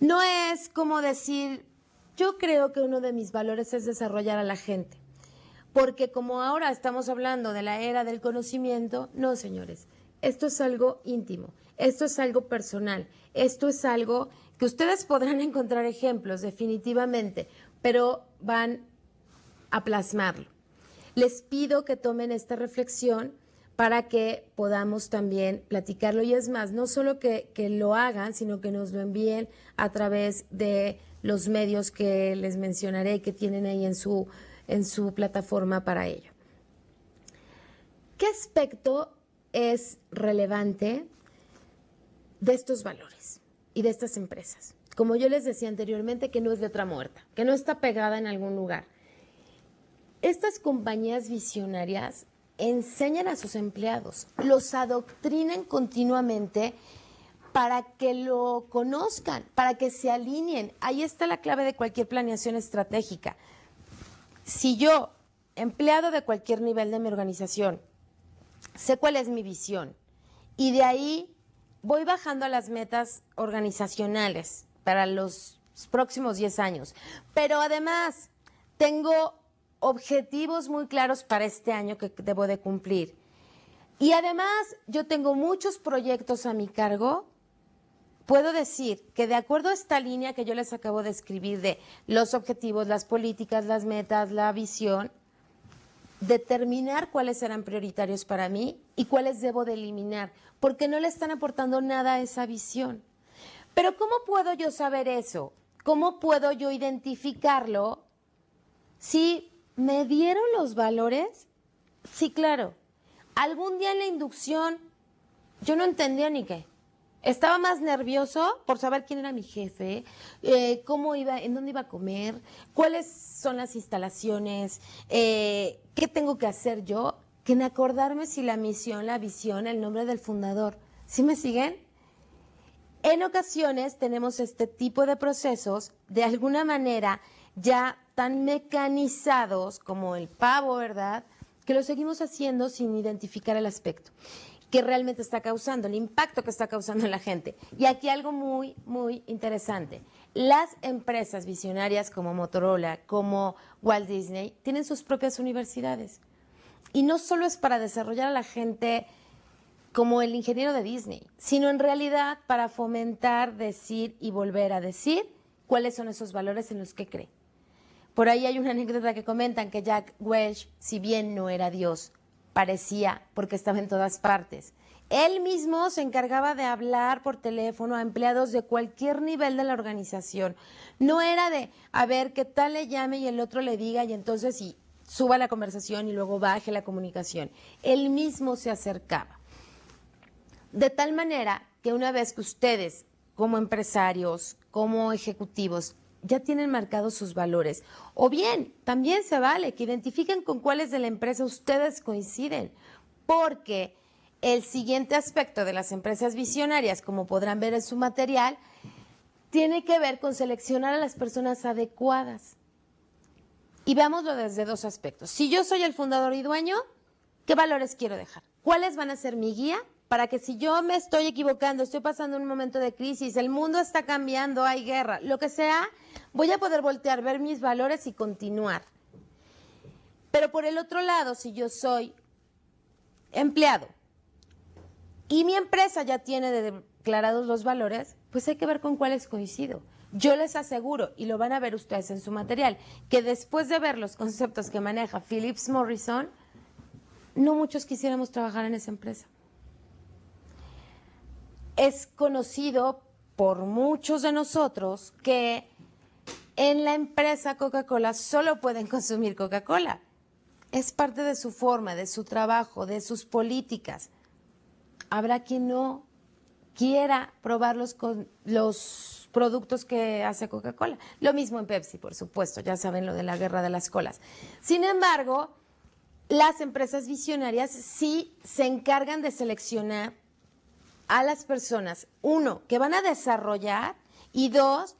Speaker 1: No es como decir, yo creo que uno de mis valores es desarrollar a la gente. Porque como ahora estamos hablando de la era del conocimiento, no, señores, esto es algo íntimo, esto es algo personal, esto es algo que ustedes podrán encontrar ejemplos definitivamente, pero van a plasmarlo. Les pido que tomen esta reflexión para que podamos también platicarlo. Y es más, no solo que lo hagan, sino que nos lo envíen a través de los medios que les mencionaré que tienen ahí en su plataforma para ello. ¿Qué aspecto es relevante de estos valores y de estas empresas? Como yo les decía anteriormente, que no es letra muerta, que no está pegada en algún lugar. Estas compañías visionarias enseñan a sus empleados, los adoctrinan continuamente para que lo conozcan, para que se alineen. Ahí está la clave de cualquier planeación estratégica. Si yo, empleado de cualquier nivel de mi organización, sé cuál es mi visión y de ahí voy bajando a las metas organizacionales para los próximos 10 años, pero además tengo objetivos muy claros para este año que debo de cumplir. Y además yo tengo muchos proyectos a mi cargo. Puedo decir que de acuerdo a esta línea que yo les acabo de escribir de los objetivos, las políticas, las metas, la visión, determinar cuáles serán prioritarios para mí y cuáles debo de eliminar, porque no le están aportando nada a esa visión. Pero ¿cómo puedo yo saber eso? ¿Cómo puedo yo identificarlo? Si me dieron los valores, sí, claro. Algún día en la inducción yo no entendía ni qué. Estaba más nervioso por saber quién era mi jefe, cómo iba, en dónde iba a comer, cuáles son las instalaciones, qué tengo que hacer yo, que en acordarme si la misión, la visión, el nombre del fundador. ¿Sí me siguen? En ocasiones tenemos este tipo de procesos de alguna manera ya tan mecanizados como el pavo, ¿verdad? Que lo seguimos haciendo sin identificar el aspecto que realmente está causando, el impacto que está causando en la gente. Y aquí algo muy, muy interesante. Las empresas visionarias como Motorola, como Walt Disney, tienen sus propias universidades. Y no solo es para desarrollar a la gente como el ingeniero de Disney, sino en realidad para fomentar, decir y volver a decir cuáles son esos valores en los que cree. Por ahí hay una anécdota que comentan que Jack Welch, si bien no era Dios, parecía porque estaba en todas partes. Él mismo se encargaba de hablar por teléfono a empleados de cualquier nivel de la organización. No era de, a ver, qué tal le llame y el otro le diga y entonces sí, suba la conversación y luego baje la comunicación. Él mismo se acercaba. De tal manera que una vez que ustedes, como empresarios, como ejecutivos, ya tienen marcados sus valores, o bien, también se vale que identifiquen con cuáles de la empresa ustedes coinciden, porque el siguiente aspecto de las empresas visionarias, como podrán ver en su material, tiene que ver con seleccionar a las personas adecuadas. Y veámoslo desde dos aspectos. Si yo soy el fundador y dueño, ¿qué valores quiero dejar? ¿Cuáles van a ser mi guía? Para que si yo me estoy equivocando, estoy pasando un momento de crisis, el mundo está cambiando, hay guerra, lo que sea, voy a poder voltear, ver mis valores y continuar. Pero por el otro lado, si yo soy empleado y mi empresa ya tiene declarados los valores, pues hay que ver con cuáles coincido. Yo les aseguro, y lo van a ver ustedes en su material, que después de ver los conceptos que maneja Phillips Morrison, no muchos quisiéramos trabajar en esa empresa. Es conocido por muchos de nosotros que en la empresa Coca-Cola solo pueden consumir Coca-Cola. Es parte de su forma, de su trabajo, de sus políticas. Habrá quien no quiera probar los productos que hace Coca-Cola. Lo mismo en Pepsi, por supuesto, ya saben lo de la guerra de las colas. Sin embargo, las empresas visionarias sí se encargan de seleccionar a las personas, uno, que van a desarrollar y dos,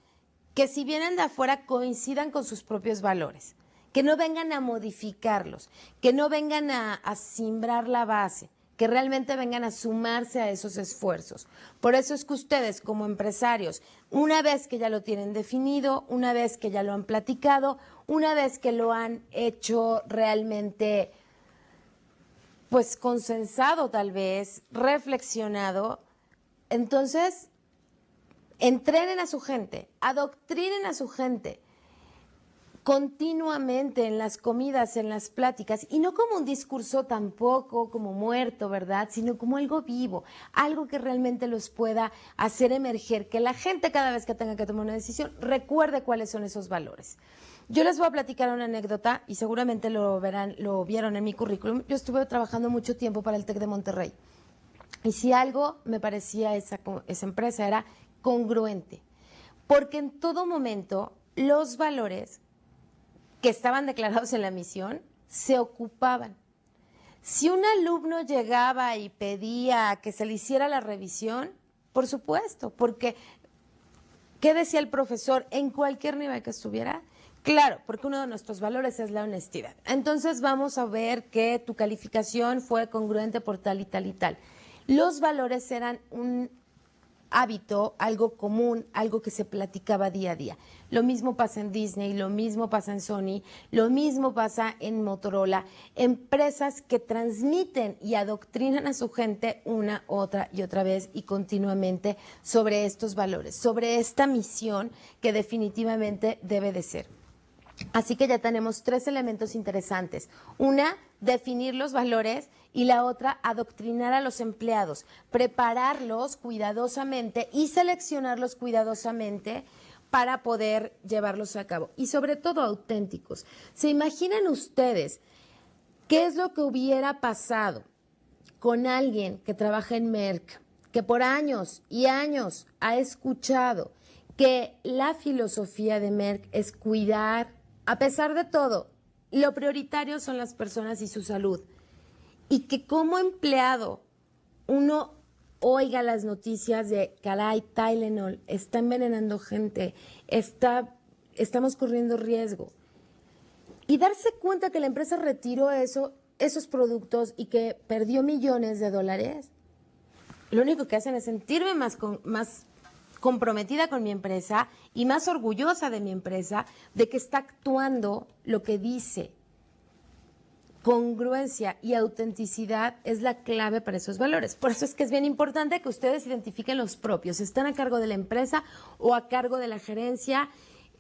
Speaker 1: que si vienen de afuera coincidan con sus propios valores, que no vengan a modificarlos, que no vengan a simbrar la base, que realmente vengan a sumarse a esos esfuerzos. Por eso es que ustedes como empresarios, una vez que ya lo tienen definido, una vez que ya lo han platicado, una vez que lo han hecho realmente pues consensado tal vez, reflexionado, entonces entrenen a su gente, adoctrinen a su gente continuamente en las comidas, en las pláticas, y no como un discurso tampoco como muerto, ¿verdad? Sino como algo vivo, algo que realmente los pueda hacer emerger, que la gente cada vez que tenga que tomar una decisión recuerde cuáles son esos valores. Yo les voy a platicar una anécdota y seguramente lo vieron en mi currículum. Yo estuve trabajando mucho tiempo para el TEC de Monterrey. Y si algo me parecía esa empresa era congruente, porque en todo momento los valores que estaban declarados en la misión se ocupaban. Si un alumno llegaba y pedía que se le hiciera la revisión, por supuesto, porque ¿qué decía el profesor en cualquier nivel que estuviera? Claro, porque uno de nuestros valores es la honestidad. Entonces vamos a ver que tu calificación fue congruente por tal y tal y tal. Los valores eran un hábito, algo común, algo que se platicaba día a día. Lo mismo pasa en Disney, lo mismo pasa en Sony, lo mismo pasa en Motorola, empresas que transmiten y adoctrinan a su gente una, otra y otra vez y continuamente sobre estos valores, sobre esta misión que definitivamente debe de ser. Así que ya tenemos tres elementos interesantes. Una, definir los valores y la otra, adoctrinar a los empleados, prepararlos cuidadosamente y seleccionarlos cuidadosamente para poder llevarlos a cabo. Y sobre todo auténticos. ¿Se imaginan ustedes qué es lo que hubiera pasado con alguien que trabaja en Merck, que por años y años ha escuchado que la filosofía de Merck es cuidar, a pesar de todo, lo prioritario son las personas y su salud? Y que como empleado uno oiga las noticias de, caray, Tylenol está envenenando gente, estamos corriendo riesgo. Y darse cuenta que la empresa retiró esos productos y que perdió millones de dólares, lo único que hacen es sentirme más comprometida con mi empresa y más orgullosa de mi empresa, de que está actuando lo que dice. Congruencia y autenticidad es la clave para esos valores. Por eso es que es bien importante que ustedes identifiquen los propios. ¿Están a cargo de la empresa o a cargo de la gerencia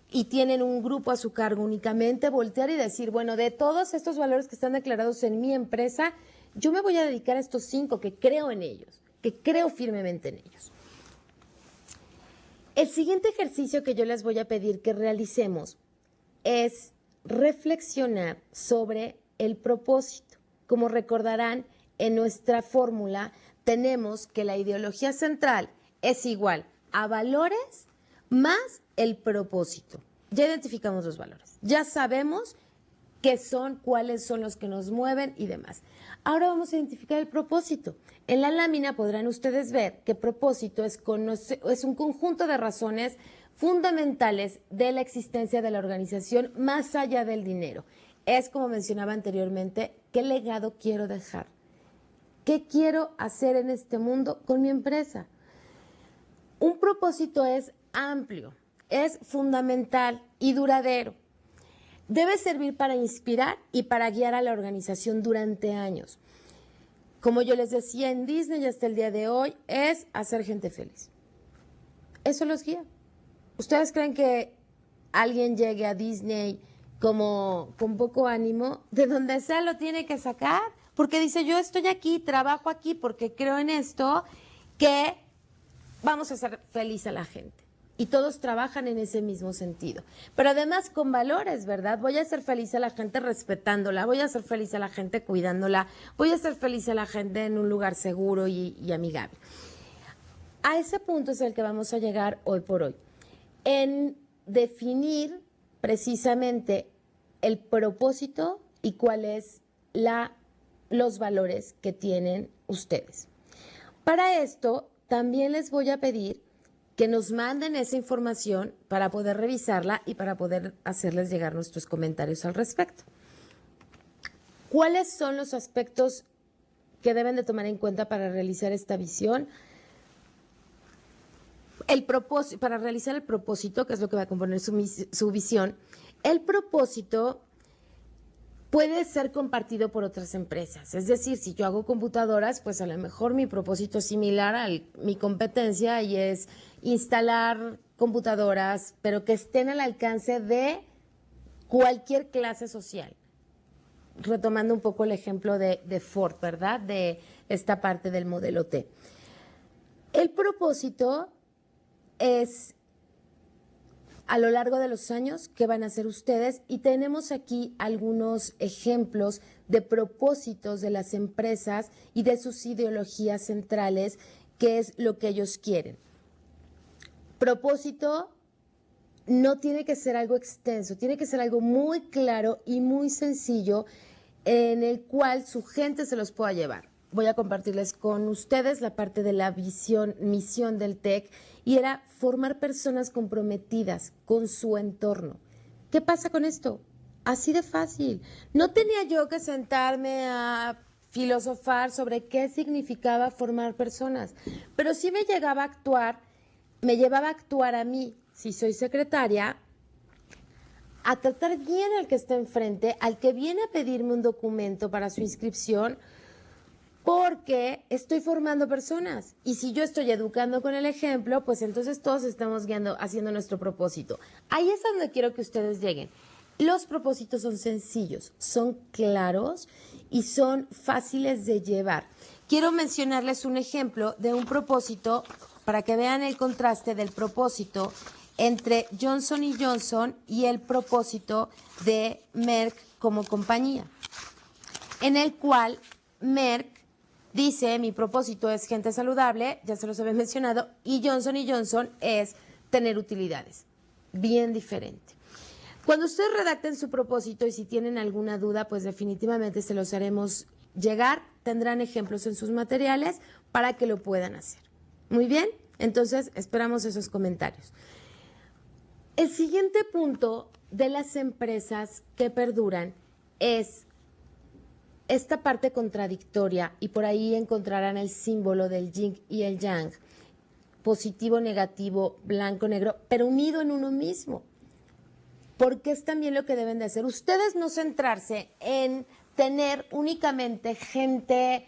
Speaker 1: y tienen un grupo a su cargo? Únicamente voltear y decir, bueno, de todos estos valores que están declarados en mi empresa, yo me voy a dedicar a estos 5 que creo en ellos, que creo firmemente en ellos. El siguiente ejercicio que yo les voy a pedir que realicemos es reflexionar sobre el propósito. Como recordarán, en nuestra fórmula tenemos que la ideología central es igual a valores más el propósito. Ya identificamos los valores, ya sabemos qué son, cuáles son los que nos mueven y demás. Ahora vamos a identificar el propósito. En la lámina podrán ustedes ver que propósito es un conjunto de razones fundamentales de la existencia de la organización más allá del dinero. Es, como mencionaba anteriormente, ¿qué legado quiero dejar? ¿Qué quiero hacer en este mundo con mi empresa? Un propósito es amplio, es fundamental y duradero. Debe servir para inspirar y para guiar a la organización durante años. Como yo les decía, en Disney y hasta el día de hoy es hacer gente feliz. Eso los guía. ¿Ustedes creen que alguien llegue a Disney como con poco ánimo? De donde sea lo tiene que sacar, porque dice, yo estoy aquí, trabajo aquí porque creo en esto, que vamos a hacer feliz a la gente. Y todos trabajan en ese mismo sentido. Pero además con valores, ¿verdad? Voy a hacer feliz a la gente respetándola, voy a hacer feliz a la gente cuidándola, voy a hacer feliz a la gente en un lugar seguro y amigable. A ese punto es el que vamos a llegar hoy por hoy. En definir precisamente el propósito y cuáles los valores que tienen ustedes. Para esto, también les voy a pedir que nos manden esa información para poder revisarla y para poder hacerles llegar nuestros comentarios al respecto. ¿Cuáles son los aspectos que deben de tomar en cuenta para realizar esta visión? Para realizar el propósito, que es lo que va a componer su visión, el propósito puede ser compartido por otras empresas. Es decir, si yo hago computadoras, pues a lo mejor mi propósito es similar a mi competencia y es instalar computadoras, pero que estén al alcance de cualquier clase social. Retomando un poco el ejemplo de Ford, ¿verdad? De esta parte del modelo T. El propósito es a lo largo de los años qué van a hacer ustedes, y tenemos aquí algunos ejemplos de propósitos de las empresas y de sus ideologías centrales, qué es lo que ellos quieren. Propósito no tiene que ser algo extenso, tiene que ser algo muy claro y muy sencillo en el cual su gente se los pueda llevar. Voy a compartirles con ustedes la parte de la misión del TEC, y era formar personas comprometidas con su entorno. ¿Qué pasa con esto? Así de fácil. No tenía yo que sentarme a filosofar sobre qué significaba formar personas, pero sí me llevaba a actuar a mí, si soy secretaria, a tratar bien al que está enfrente, al que viene a pedirme un documento para su inscripción, porque estoy formando personas. Y si yo estoy educando con el ejemplo, pues entonces todos estamos guiando, haciendo nuestro propósito. Ahí es donde quiero que ustedes lleguen. Los propósitos son sencillos, son claros y son fáciles de llevar. Quiero mencionarles un ejemplo de un propósito para que vean el contraste del propósito entre Johnson & Johnson y el propósito de Merck como compañía, en el cual Merck dice, mi propósito es gente saludable, ya se los había mencionado, y Johnson & Johnson es tener utilidades. Bien diferente. Cuando ustedes redacten su propósito y si tienen alguna duda, pues definitivamente se los haremos llegar. Tendrán ejemplos en sus materiales para que lo puedan hacer. Muy bien, entonces esperamos esos comentarios. El siguiente punto de las empresas que perduran es esta parte contradictoria, y por ahí encontrarán el símbolo del yin y el yang, positivo, negativo, blanco, negro, pero unido en uno mismo, porque es también lo que deben de hacer. Ustedes no centrarse en tener únicamente gente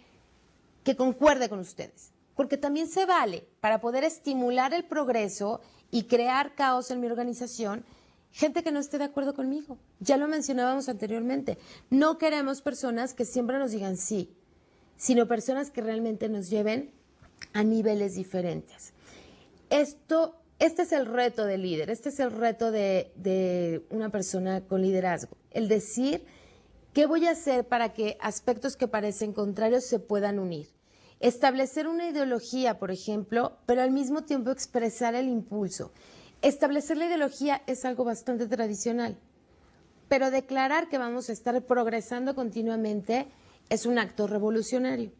Speaker 1: que concuerde con ustedes, porque también se vale para poder estimular el progreso y crear caos en mi organización, gente que no esté de acuerdo conmigo. Ya lo mencionábamos anteriormente. No queremos personas que siempre nos digan sí, sino personas que realmente nos lleven a niveles diferentes. Este es el reto del líder, este es el reto de una persona con liderazgo. El decir, ¿qué voy a hacer para que aspectos que parecen contrarios se puedan unir? Establecer una ideología, por ejemplo, pero al mismo tiempo expresar el impulso. Establecer la ideología es algo bastante tradicional, pero declarar que vamos a estar progresando continuamente es un acto revolucionario.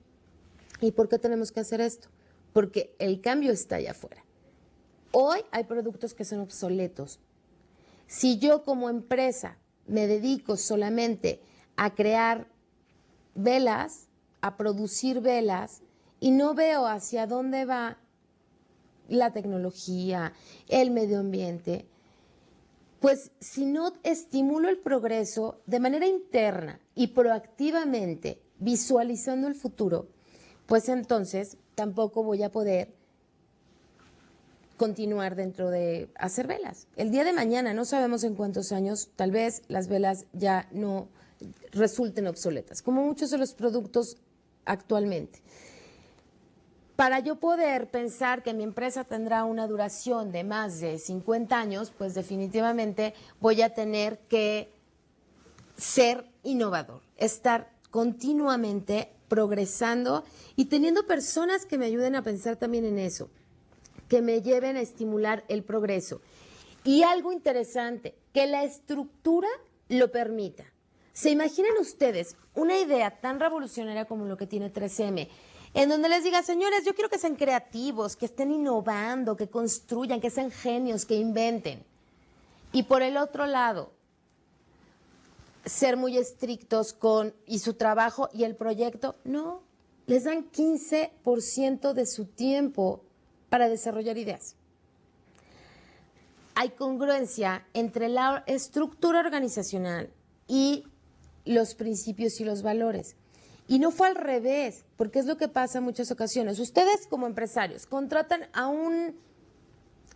Speaker 1: ¿Y por qué tenemos que hacer esto? Porque el cambio está allá afuera. Hoy hay productos que son obsoletos. Si yo como empresa me dedico solamente a crear velas, a producir velas, y no veo hacia dónde va la tecnología, el medio ambiente, pues si no estimulo el progreso de manera interna y proactivamente, visualizando el futuro, pues entonces tampoco voy a poder continuar dentro de hacer velas. El día de mañana, no sabemos en cuántos años, tal vez las velas ya no resulten obsoletas, como muchos de los productos actualmente. Para yo poder pensar que mi empresa tendrá una duración de más de 50 años, pues definitivamente voy a tener que ser innovador, estar continuamente progresando y teniendo personas que me ayuden a pensar también en eso, que me lleven a estimular el progreso. Y algo interesante, que la estructura lo permita. ¿Se imaginan ustedes una idea tan revolucionaria como lo que tiene 3M? En donde les diga, señores, yo quiero que sean creativos, que estén innovando, que construyan, que sean genios, que inventen. Y por el otro lado, ser muy estrictos con y su trabajo y el proyecto, no, les dan 15% de su tiempo para desarrollar ideas. Hay congruencia entre la estructura organizacional y los principios y los valores. Y no fue al revés, porque es lo que pasa en muchas ocasiones. Ustedes como empresarios contratan a un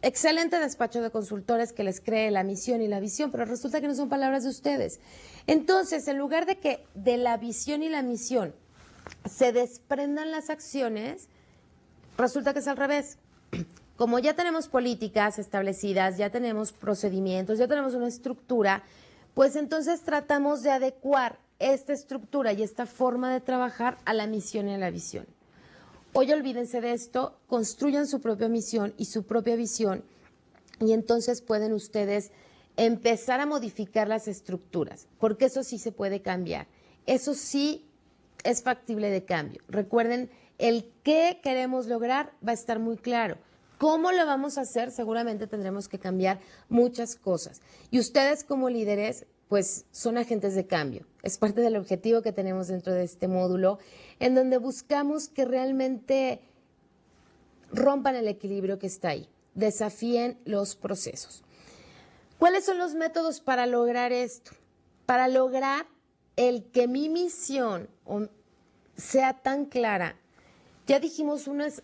Speaker 1: excelente despacho de consultores que les cree la misión y la visión, pero resulta que no son palabras de ustedes. Entonces, en lugar de que de la visión y la misión se desprendan las acciones, resulta que es al revés. Como ya tenemos políticas establecidas, ya tenemos procedimientos, ya tenemos una estructura, pues entonces tratamos de adecuar esta estructura y esta forma de trabajar a la misión y a la visión. Hoy olvídense de esto, construyan su propia misión y su propia visión y entonces pueden ustedes empezar a modificar las estructuras, porque eso sí se puede cambiar, eso sí es factible de cambio. Recuerden, el qué queremos lograr va a estar muy claro. ¿Cómo lo vamos a hacer? Seguramente tendremos que cambiar muchas cosas. Y ustedes como líderes, pues son agentes de cambio. Es parte del objetivo que tenemos dentro de este módulo, en donde buscamos que realmente rompan el equilibrio que está ahí, desafíen los procesos. ¿Cuáles son los métodos para lograr esto? Para lograr el que mi misión sea tan clara. Ya dijimos, uno es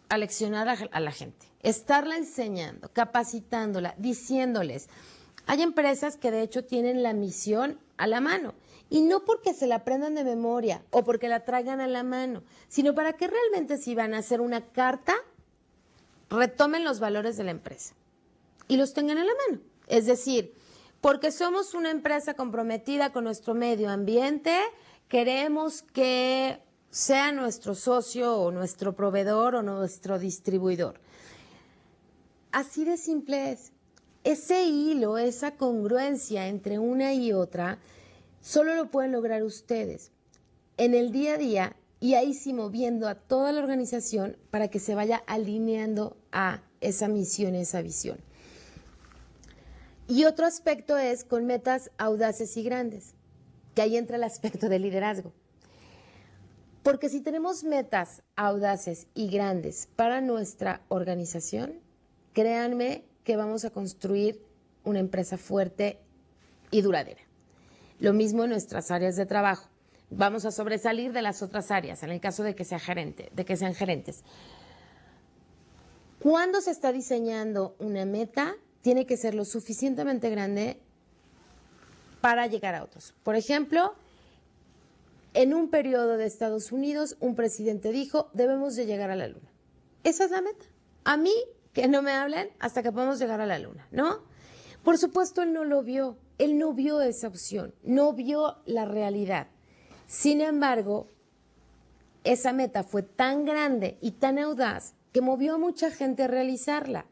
Speaker 1: aleccionar a la gente, estarla enseñando, capacitándola, diciéndoles. Hay empresas que de hecho tienen la misión a la mano y no porque se la aprendan de memoria o porque la traigan a la mano, sino para que realmente si van a hacer una carta, retomen los valores de la empresa y los tengan a la mano. Es decir, porque somos una empresa comprometida con nuestro medio ambiente, queremos que sea nuestro socio o nuestro proveedor o nuestro distribuidor. Así de simple es. Ese hilo, esa congruencia entre una y otra, solo lo pueden lograr ustedes en el día a día y ahí sí moviendo a toda la organización para que se vaya alineando a esa misión, esa visión. Y otro aspecto es con metas audaces y grandes, que ahí entra el aspecto del liderazgo. Porque si tenemos metas audaces y grandes para nuestra organización, créanme que vamos a construir una empresa fuerte y duradera. Lo mismo en nuestras áreas de trabajo. Vamos a sobresalir de las otras áreas en el caso de que sean gerentes. Cuando se está diseñando una meta, tiene que ser lo suficientemente grande para llegar a otros. Por ejemplo, en un periodo de Estados Unidos, un presidente dijo, debemos de llegar a la luna. Esa es la meta. A mí, que no me hablen hasta que podamos llegar a la luna, ¿no? Por supuesto, él no lo vio. Él no vio esa opción, no vio la realidad. Sin embargo, esa meta fue tan grande y tan audaz que movió a mucha gente a realizarla.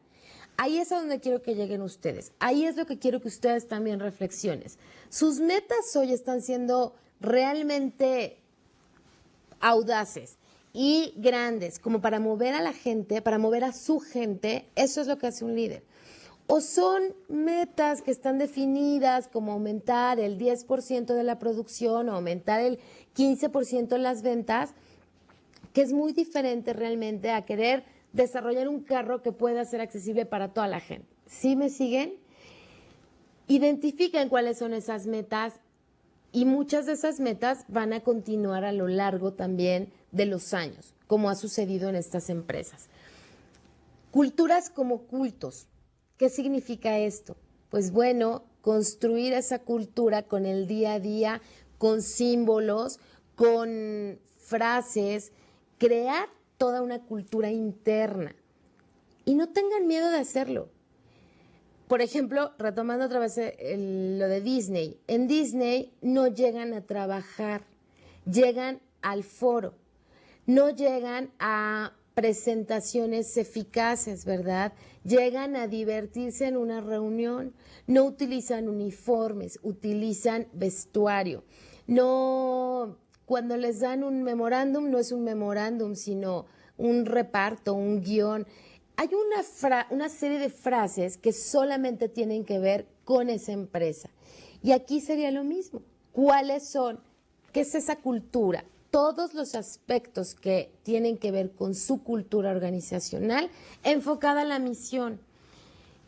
Speaker 1: Ahí es a donde quiero que lleguen ustedes. Ahí es lo que quiero que ustedes también reflexionen. Sus metas hoy están siendo realmente audaces y grandes, como para mover a la gente, para mover a su gente. Eso es lo que hace un líder. O son metas que están definidas, como aumentar el 10% de la producción o aumentar el 15% en las ventas, que es muy diferente realmente a querer desarrollar un carro que pueda ser accesible para toda la gente. ¿Sí me siguen? Identifiquen cuáles son esas metas y muchas de esas metas van a continuar a lo largo también de los años, como ha sucedido en estas empresas. Culturas como cultos. ¿Qué significa esto? Pues bueno, construir esa cultura con el día a día, con símbolos, con frases, crear toda una cultura interna. Y no tengan miedo de hacerlo. Por ejemplo, retomando otra vez lo de Disney. En Disney no llegan a trabajar, llegan al foro, no llegan a presentaciones eficaces, ¿verdad? Llegan a divertirse en una reunión, no utilizan uniformes, utilizan vestuario. No, cuando les dan un memorándum, no es un memorándum, sino un reparto, un guión. Hay una serie de frases que solamente tienen que ver con esa empresa. Y aquí sería lo mismo. ¿Cuáles son? ¿Qué es esa cultura? Todos los aspectos que tienen que ver con su cultura organizacional enfocada a la misión,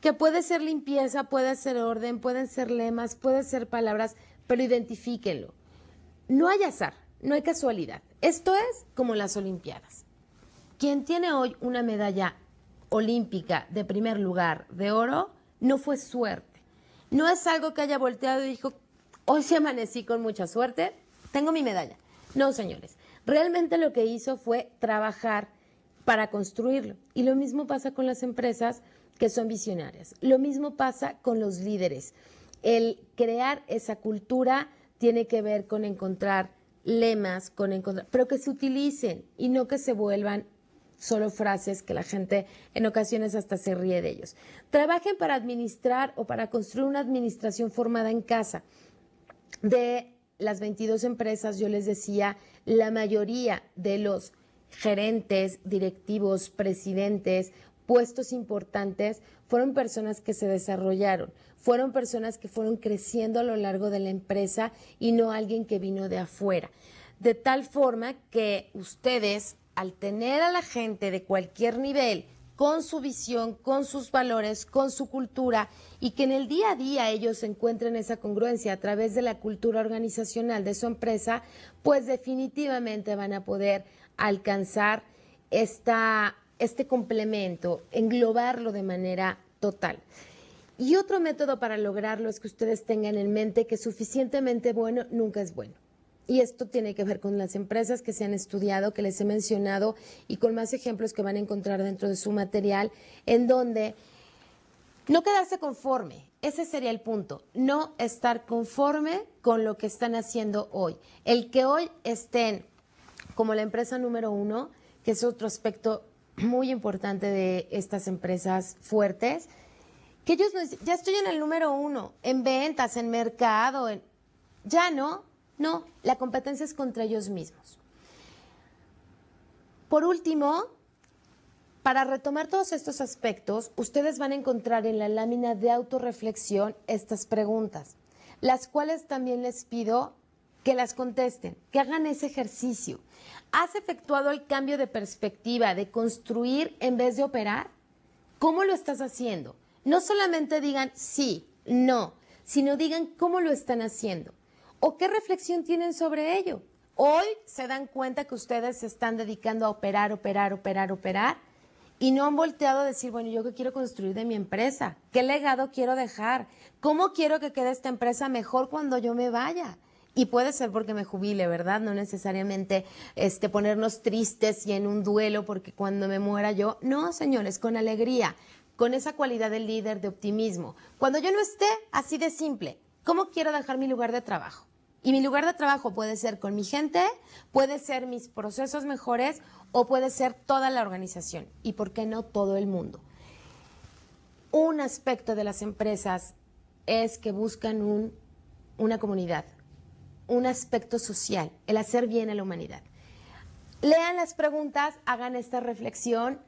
Speaker 1: que puede ser limpieza, puede ser orden, pueden ser lemas, pueden ser palabras, pero identifíquenlo. No hay azar, no hay casualidad. Esto es como las Olimpiadas. Quien tiene hoy una medalla olímpica de primer lugar de oro, no fue suerte. No es algo que haya volteado y dijo, hoy sí amanecí con mucha suerte, tengo mi medalla. No, señores, realmente lo que hizo fue trabajar para construirlo. Y lo mismo pasa con las empresas que son visionarias. Lo mismo pasa con los líderes. El crear esa cultura tiene que ver con encontrar lemas, pero que se utilicen y no que se vuelvan solo frases que la gente en ocasiones hasta se ríe de ellos. Trabajen para administrar o para construir una administración formada en casa. De las 22 empresas, yo les decía, la mayoría de los gerentes, directivos, presidentes, puestos importantes, fueron personas que se desarrollaron, fueron personas que fueron creciendo a lo largo de la empresa y no alguien que vino de afuera. De tal forma que ustedes, al tener a la gente de cualquier nivel, con su visión, con sus valores, con su cultura, y que en el día a día ellos encuentren esa congruencia a través de la cultura organizacional de su empresa, pues definitivamente van a poder alcanzar este complemento, englobarlo de manera total. Y otro método para lograrlo es que ustedes tengan en mente que suficientemente bueno nunca es bueno. Y esto tiene que ver con las empresas que se han estudiado, que les he mencionado, y con más ejemplos que van a encontrar dentro de su material, en donde no quedarse conforme, ese sería el punto, no estar conforme con lo que están haciendo hoy. El que hoy estén como la empresa número 1, que es otro aspecto muy importante de estas empresas fuertes, que ellos no dicen, ya estoy en el número 1, en ventas, en mercado, ya no, la competencia es contra ellos mismos. Por último, para retomar todos estos aspectos, ustedes van a encontrar en la lámina de autorreflexión estas preguntas, las cuales también les pido que las contesten, que hagan ese ejercicio. ¿Has efectuado el cambio de perspectiva de construir en vez de operar? ¿Cómo lo estás haciendo? No solamente digan sí, no, sino digan cómo lo están haciendo. ¿O qué reflexión tienen sobre ello? Hoy se dan cuenta que ustedes se están dedicando a operar y no han volteado a decir, bueno, ¿yo qué quiero construir de mi empresa? ¿Qué legado quiero dejar? ¿Cómo quiero que quede esta empresa mejor cuando yo me vaya? Y puede ser porque me jubile, ¿verdad? No necesariamente ponernos tristes y en un duelo porque cuando me muera yo. No, señores, con alegría, con esa cualidad del líder, de optimismo. Cuando yo no esté, así de simple, ¿cómo quiero dejar mi lugar de trabajo? Y mi lugar de trabajo puede ser con mi gente, puede ser mis procesos mejores o puede ser toda la organización. Y por qué no todo el mundo. Un aspecto de las empresas es que buscan una comunidad, un aspecto social, el hacer bien a la humanidad. lean las preguntas, hagan esta reflexión,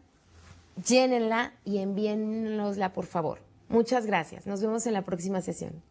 Speaker 1: llénenla y envíennosla, por favor. Muchas gracias. Nos vemos en la próxima sesión.